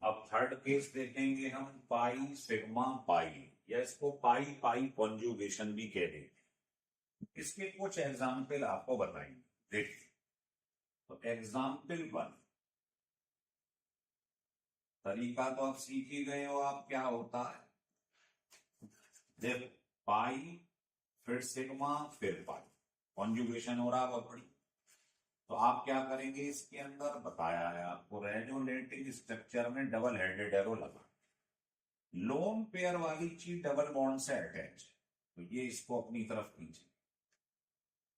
अब थर्ड केस देखेंगे हम, पाई सिग्मा पाई, या इसको पाई पाई कॉन्जुगेशन भी कह देंगे। इसके कुछ एग्जाम्पल आपको बताएंगे, देखिए। तो एग्जाम्पल 1, तरीका तो आप सीख ही गए हो आप क्या होता है। देखो पाई फिर सिग्मा फिर पाई, कॉन्जुगेशन हो रहा है बड़ी। तो आप क्या करेंगे, इसके अंदर बताया है आपको, रेजोनेटिंग स्ट्रक्चर में डबल हेडेड एरो लगा, लोन पेयर वाली चीज डबल बॉन्ड से अटैच, तो ये इसको अपनी तरफ खींचे,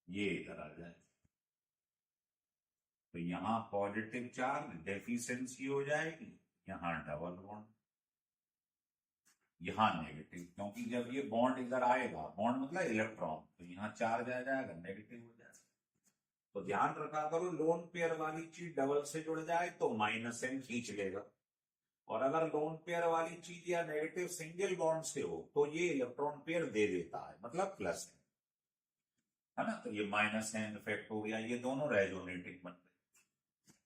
ये इधर आ जाए, तो यहां पॉजिटिव चार्ज डेफिशिएंसी हो जाएगी, यहां डबल बॉन्ड, यहां नेगेटिव, क्योंकि जब ये बॉन्ड इधर आएगा, बॉन्ड मतलब इलेक्ट्रॉन, तो यहां चार्ज आ जाएगा, नेगेटिव हो जाएगा। तो ध्यान रखा करो, लोन पेयर वाली चीज डबल से जुड़ जाए तो माइनस एन खींच लेगा, और अगर लोन पेयर वाली चीज या नेगेटिव सिंगल बॉन्ड से हो तो ये इलेक्ट्रॉन पेयर दे देता है, मतलब प्लस है ना। तो ये माइनस एन इफेक्ट हो गया, ये दोनों रेजोनेटिंग बन गए।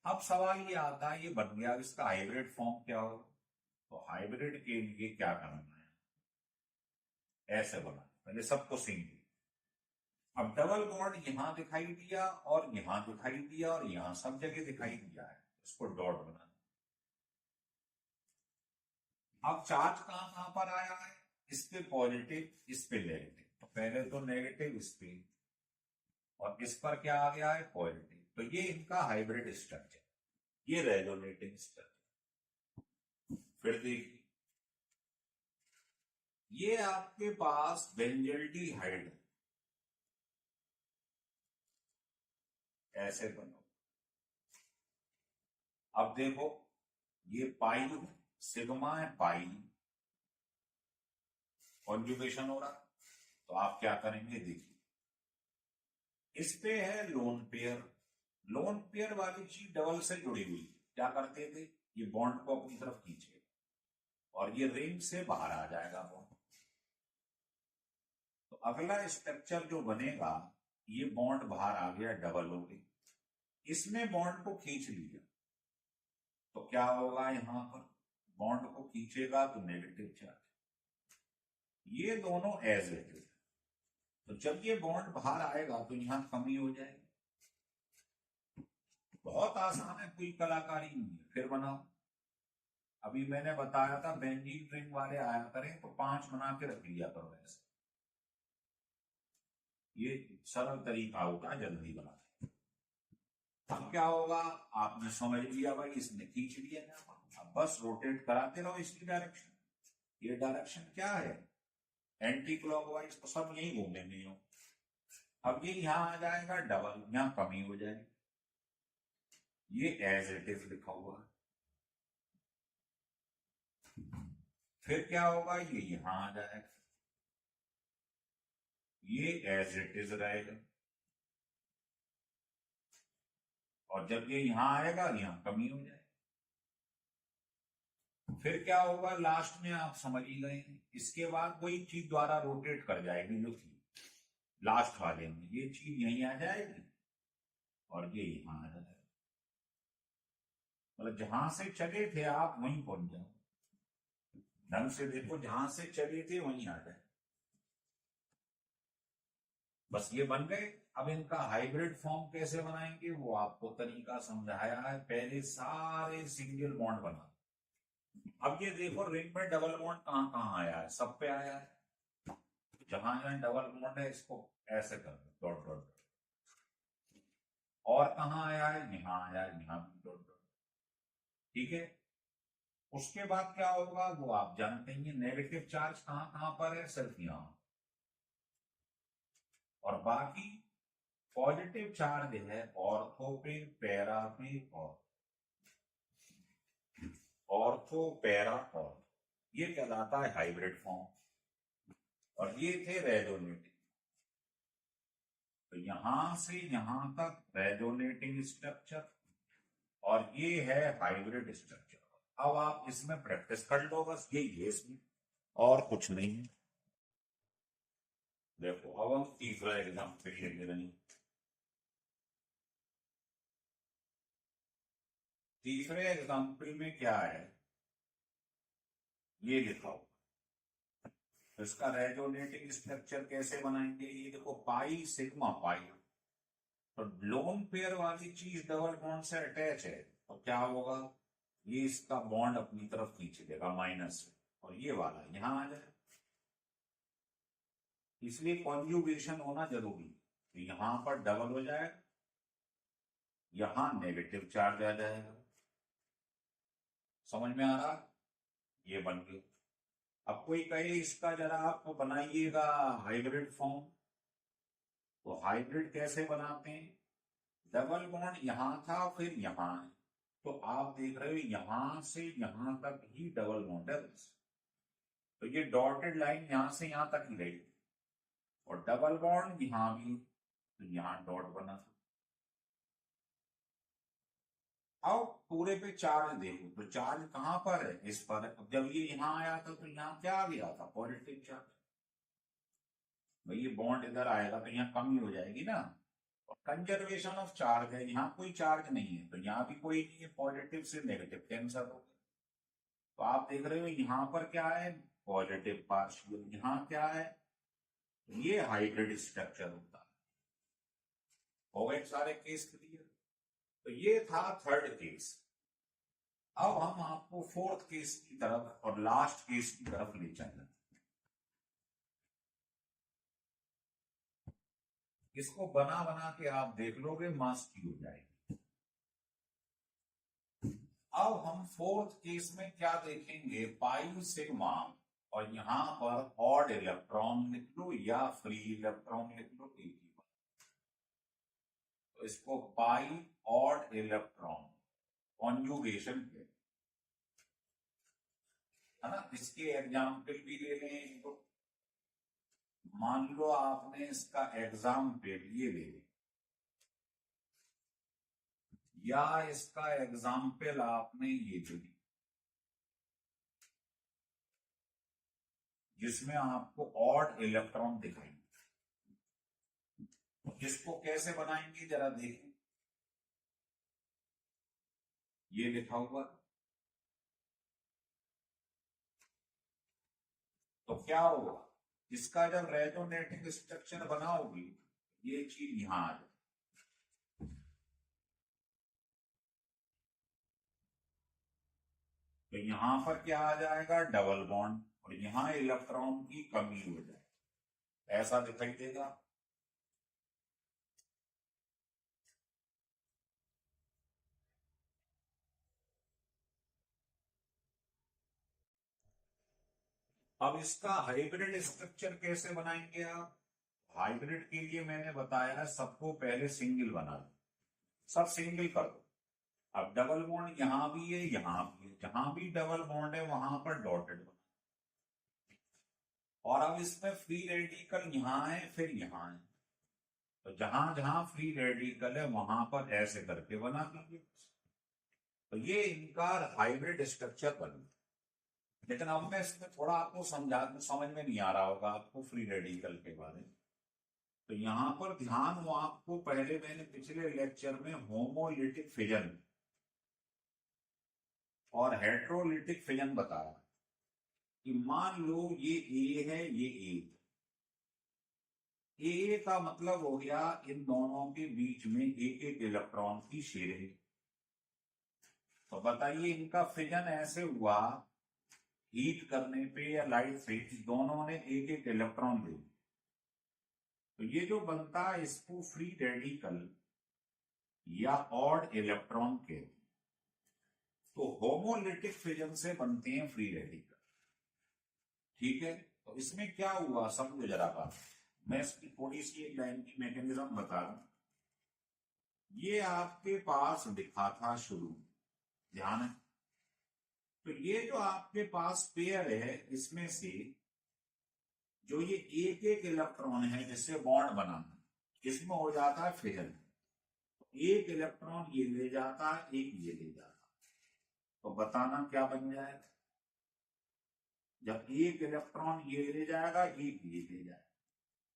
अब सवाल ये आता है, ये बन गया, इसका हाइब्रिड फॉर्म क्या हो। तो हाइब्रिड के लिए क्या करना है, ऐसे बना, पहले सबको सिंगल। अब डबल बॉन्ड यहां दिखाई दिया और यहां दिखाई दिया और यहां सब जगह दिखाई दिया है, इसको डॉट बना। अब चार्ज कहां कहां पर आया है, इस पे पॉजिटिव, इस पे नेगेटिव, तो पहले तो नेगेटिव इस पे, और इस पर क्या आ गया है, पॉजिटिव। तो ये इनका हाइब्रिड स्ट्रक्चर, ये रेजोनेटिंग स्ट्रक्चर। फिर देखिए, ये आपके पास बेंजल्डिहाइड ऐसे बनो। अब देखो ये पाई सिग्मा है, पाई कॉन्जुगेशन हो रहा, तो आप क्या करेंगे, देखिए इस पे है लोन पेयर, लोन पेयर वाली चीज डबल से जुड़ी हुई, क्या करते थे, ये बॉन्ड को अपनी तरफ खींचे और ये रिंग से बाहर आ जाएगा बॉन्ड। तो अगला स्ट्रक्चर जो बनेगा, ये बॉन्ड बाहर आ गया, डबल हो गई, इसने बॉन्ड को खींच लिया, तो क्या होगा, यहां पर बॉन्ड को खींचेगा तो नेगेटिव चार्ज, ये दोनों एज इट इज। तो जब ये बॉन्ड बाहर आएगा तो यहां कमी हो जाएगी। बहुत आसान है, कोई कलाकारी नहीं है, फिर बनाओ। अभी मैंने बताया था बेंजीन रिंग वाले आया करें तो 5 बना के रख लिया करो ऐसे, ये सरल तरीका होगा, जल्दी बना। अब क्या होगा, आपने समझ लिया भाई, इसने खींच लिया, अब बस रोटेट कराते रहो इसकी डायरेक्शन। ये डायरेक्शन क्या है, एंटी क्लॉकवाइज, तो सब यही घूमेंगे हो। अब ये यहां आ जाएगा डबल, यहां कमी हो जाएगी, ये एज इट इज लिखा हुआ है। फिर क्या होगा, ये यहां आ जाएगा, ये एज इट इज रहेगा, और जब ये यहां आएगा यहां कमी हो जाएगी। फिर क्या होगा, लास्ट में आप समझ ही गए, इसके बाद कोई चीज द्वारा रोटेट कर जाएगी, जो थी लास्ट वाले में, ये चीज यहीं आ जाएगी और ये यहां आ जाएगा, मतलब जहां से चले थे आप वहीं पहुंच जाओ। ढंग से देखो, जहां से चले थे वहीं आ जाए, बस ये बन गए अब इनका हाइब्रिड फॉर्म कैसे बनाएंगे वो आपको तरीका समझाया है। पहले सारे सिंगल बॉन्ड बना। अब ये देखो रिंग में डबल बॉन्ड कहाँ कहाँ आया है, सब पे आया है। जहां जहां डबल बॉन्ड है इसको ऐसे कर दो, डॉट डॉट। और कहाँ आया है, यहाँ आया है, यहाँ भी डॉट डॉट। ठीक है। उसके बाद क्या होगा वो आप जानते हैं, नेगेटिव चार्ज कहाँ कहाँ पर है, सिर्फ यहाँ। और बाकी पॉजिटिव चार्ज है ऑर्थो पे, पैरा पे, ऑर्थो, पैरा, और ये कहलाता है हाइब्रिड फॉर्म। और ये थे रेजोनेटिंग। तो यहां से यहां तक रेजोनेटिंग स्ट्रक्चर, और ये है हाइब्रिड स्ट्रक्चर। अब आप इसमें प्रैक्टिस कर लो, बस यही है इसमें, और कुछ नहीं है। देखो अब हम तीसरा एग्जाम्पल ले रहे हैं। तीसरे एग्जाम्पल में क्या है, ये दिखाओ। तो इसका रेजोनेटिंग स्ट्रक्चर कैसे बनाएंगे, ये देखो पाई सिग्मा पाई। तो लोन पेयर वाली चीज डबल बॉन्ड से अटैच है, तो क्या होगा, ये इसका बॉन्ड अपनी तरफ खींच देगा माइनस से, और ये वाला यहां आ जाए। इसलिए कॉन्जुगेशन होना जरूरी। तो यहां पर डबल हो जाएगा, यहां नेगेटिव चार्ज आ जाएगा। समझ में आ रहा, ये बन गया। अब कोई कहे इसका जरा आप बनाइएगा हाइब्रिड फॉर्म। तो हाइब्रिड कैसे बनाते हैं, डबल बॉन्ड यहां था फिर यहां है। तो आप देख रहे हो यहां से यहां तक ही डबल बॉन्ड है बस। तो ये डॉटेड लाइन यहां से यहां तक ही रही, और डबल बॉन्ड यहां भी, तो यहां डॉट बना। अब पूरे पे चार्ज देखो, तो चार्ज कहां पर है, इस पर। अब जब ये यहां आया था तो यहां क्या आ गया था, पॉजिटिव चार्ज। भाई ये बॉन्ड इधर आएगा तो यहाँ कमी हो जाएगी ना। और कंजर्वेशन ऑफ चार्ज है, यहाँ कोई चार्ज नहीं है तो यहाँ भी कोई नहीं है, पॉजिटिव से नेगेटिव कैंसिल हो गया। तो आप देख रहे हो यहाँ पर क्या है, पॉजिटिव पार्शियल, यहाँ क्या है, ये हाइब्रिड स्ट्रक्चर होता है। हो गए सारे केस क्लियर। तो ये था थर्ड केस। अब हम आपको फोर्थ केस की तरफ और लास्ट केस की तरफ ले चलें। इसको बना बना के आप देख लोगे, मास्क हो जाएगी। अब हम फोर्थ केस में क्या देखेंगे, पाई सिग्मा, और यहां पर ऑड इलेक्ट्रॉन लिख लो या फ्री इलेक्ट्रॉन लिख लो, एक ही बात। तो इसको पाई ऑड इलेक्ट्रॉन कॉन्जुगेशन है ना। इसके एग्जाम्पल भी ले लें तो मान लो आपने इसका एग्जाम्पल ये ले लिया, या इसका एग्जाम्पल आपने ये ले लिया, जिसमें आपको ऑड इलेक्ट्रॉन दिखाएंगे। इसको कैसे बनाएंगे जरा देखें, ये लिखा हुआ। तो क्या होगा, इसका जब रेजोनेटिंग स्ट्रक्चर बनाओगी, ये चीज यहां आ जाए। तो यहां पर क्या आ जाएगा, डबल बॉन्ड, और यहां इलेक्ट्रॉन की कमी हो जाए, ऐसा दिखाई देगा। अब इसका हाइब्रिड स्ट्रक्चर कैसे बनाएंगे आप। हाइब्रिड के लिए मैंने बताया सबको पहले सिंगल बना लो, सब सिंगल कर दो। अब डबल बॉन्ड यहां भी है यहां भी है, जहां भी डबल बॉन्ड है वहां पर डॉटेड। और अब इसमें फ्री रेडिकल यहां है फिर यहां है, तो जहां जहां फ्री रेडिकल है वहां पर ऐसे करके बना दीजिए। तो ये इनका हाइब्रिड स्ट्रक्चर बन गया। लेकिन अब मैं इसमें थोड़ा आपको समझ में नहीं आ रहा होगा आपको फ्री रेडिकल के बारे में। तो यहां पर ध्यान हो आपको, पहले मैंने पिछले लेक्चर में होमोलिटिक फिजन और हेट्रोलिटिक फिजन बताया कि मान लो ये ए है ये ए, ए का मतलब हो गया इन दोनों के बीच में एक एक इलेक्ट्रॉन की शेयरिंग। तो बताइए इनका फिजन ऐसे हुआ, हीट करने पे या लाइट से दोनों ने एक एक इलेक्ट्रॉन दे, तो ये जो बनता है इसको फ्री रेडिकल या ऑड इलेक्ट्रॉन के। तो होमोलिटिक फिजन से बनते हैं फ्री रेडिकल। ठीक है, तो इसमें क्या हुआ समझो जरा बात। मैं इसकी थोड़ी सी एक लाइन की मैकेनिज्म बता रहा हूं। ये आपके पास दिखा था शुरू, ध्यान है। तो ये जो आपके पास पेयर है इसमें से जो ये एक एक इलेक्ट्रॉन है जिससे बॉन्ड बनाना, इसमें हो जाता है फिजन। एक इलेक्ट्रॉन ये ले जाता है, एक ये ले जाता है। तो बताना क्या बन जाएगा, जब एक इलेक्ट्रॉन ये ले जाएगा एक ये ले जाएगा,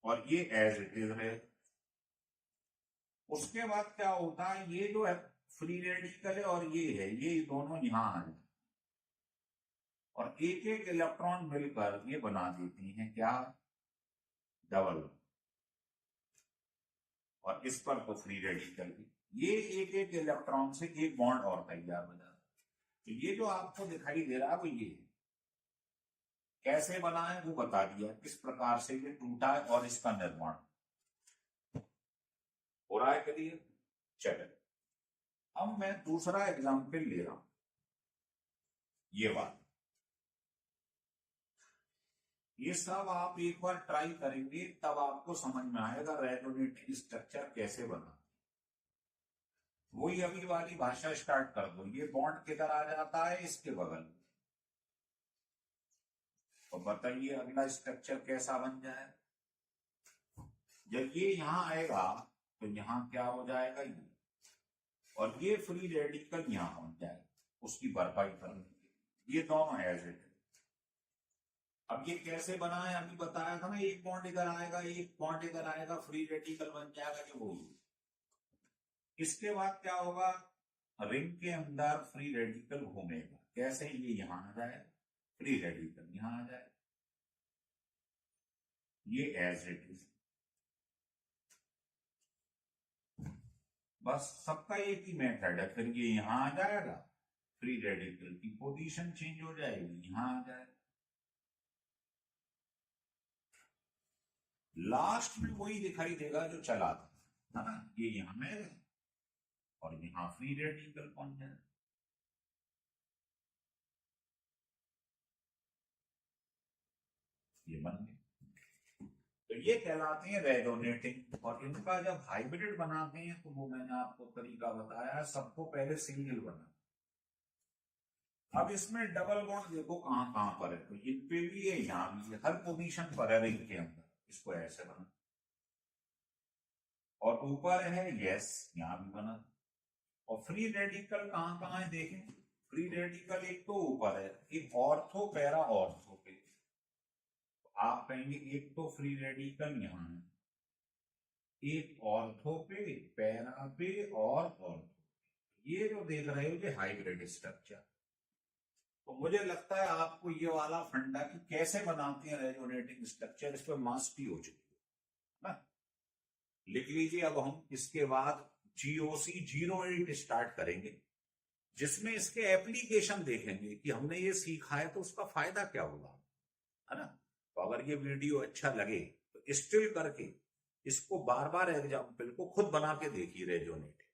और ये एज इट इज है। उसके बाद क्या होता है, ये जो है फ्री रेडिकल है और ये दोनों यहां आ जाए और एक एक इलेक्ट्रॉन मिलकर ये बना देती हैं क्या, डबल। और इस पर तो फ्री रेडिकल भी, ये एक एक इलेक्ट्रॉन से एक बॉन्ड और तैयार हो जाता है। तो ये जो आपको दिखाई दे रहा है वो ये कैसे बना है वो बता दिया, किस प्रकार से ये टूटा है और इसका निर्माण हो रहा है। करिए चले, अब मैं दूसरा एग्जाम्पल ले रहा हूं। ये बात, ये सब आप एक बार ट्राई करेंगे तब आपको समझ में आएगा रेजोनेटिंग स्ट्रक्चर कैसे बना। वही अभी वाली भाषा स्टार्ट कर दो। ये बॉन्ड किधर आ जाता है, इसके बगल में। तो बताइए अगला स्ट्रक्चर कैसा बन जाए। जब ये यहां आएगा तो यहां क्या हो जाएगा, ये और ये फ्री रेडिकल यहां हो जाएगा, उसकी भरपाई करने। ये दोनों एज इट है। अब ये कैसे बना है अभी बताया था ना, एक बॉन्ड इधर आएगा एक बॉन्ड इधर आएगा, फ्री रेडिकल बन जाएगा जो वो। इसके बाद क्या होगा, रिंग के अंदर फ्री रेडिकल घूमेगा। कैसे, ये यहां आ जाए, फ्री रेडिकल यहां आ जाए, ये एज इट इज। बस सबका एक ही मेथड है। फिर ये यहां आ जाएगा, फ्री रेडिकल की पोजीशन चेंज हो जाएगी, यहां आ जाएगा। लास्ट में वही दिखाई देगा जो चला था, है ना। ये यहां है और यहां फ्री रेडिकल पहुंच जाए। ये बन गए। तो ये कहलाते हैं रेजोनेटिंग। और इनका जब हाइब्रिड बनाते हैं तो वो मैंने आपको तरीका बताया, सबको पहले सिंगल बना। अब इसमें डबल बॉन्ड देखो कहां कहां पर है, तो इन पे भी है, यहां भी है, हर पोजीशन पर है रिंग के अंदर। इसको ऐसे बना, और ऊपर है यस, यहां भी बना। और फ्री रेडिकल कहां कहां है देखें। फ्री रेडिकल एक तो ऊपर है, एक ऑर्थो पैरा ऑर्थो पे। तो आप कहेंगे एक तो फ्री रेडिकल यहां है, एक ऑर्थो पे, पैरा पे और ऑर्थो। ये जो देख रहे हो ये हाइब्रिड स्ट्रक्चर। तो मुझे लगता है आपको ये वाला फंडा कि कैसे बनाते हैं रेजोनेटिंग स्ट्रक्चर, इस पर मास्टरी हो चुकी है ना। लिख लीजिए। अब हम इसके बाद GOC 08 स्टार्ट करेंगे, जिसमें इसके एप्लीकेशन देखेंगे कि हमने ये सीखा है तो उसका फायदा क्या होगा, है ना। तो अगर ये वीडियो अच्छा लगे तो स्टिल करके इसको बार बार एग्जाम्पल को खुद बना के देखिए रेजोनेटिंग।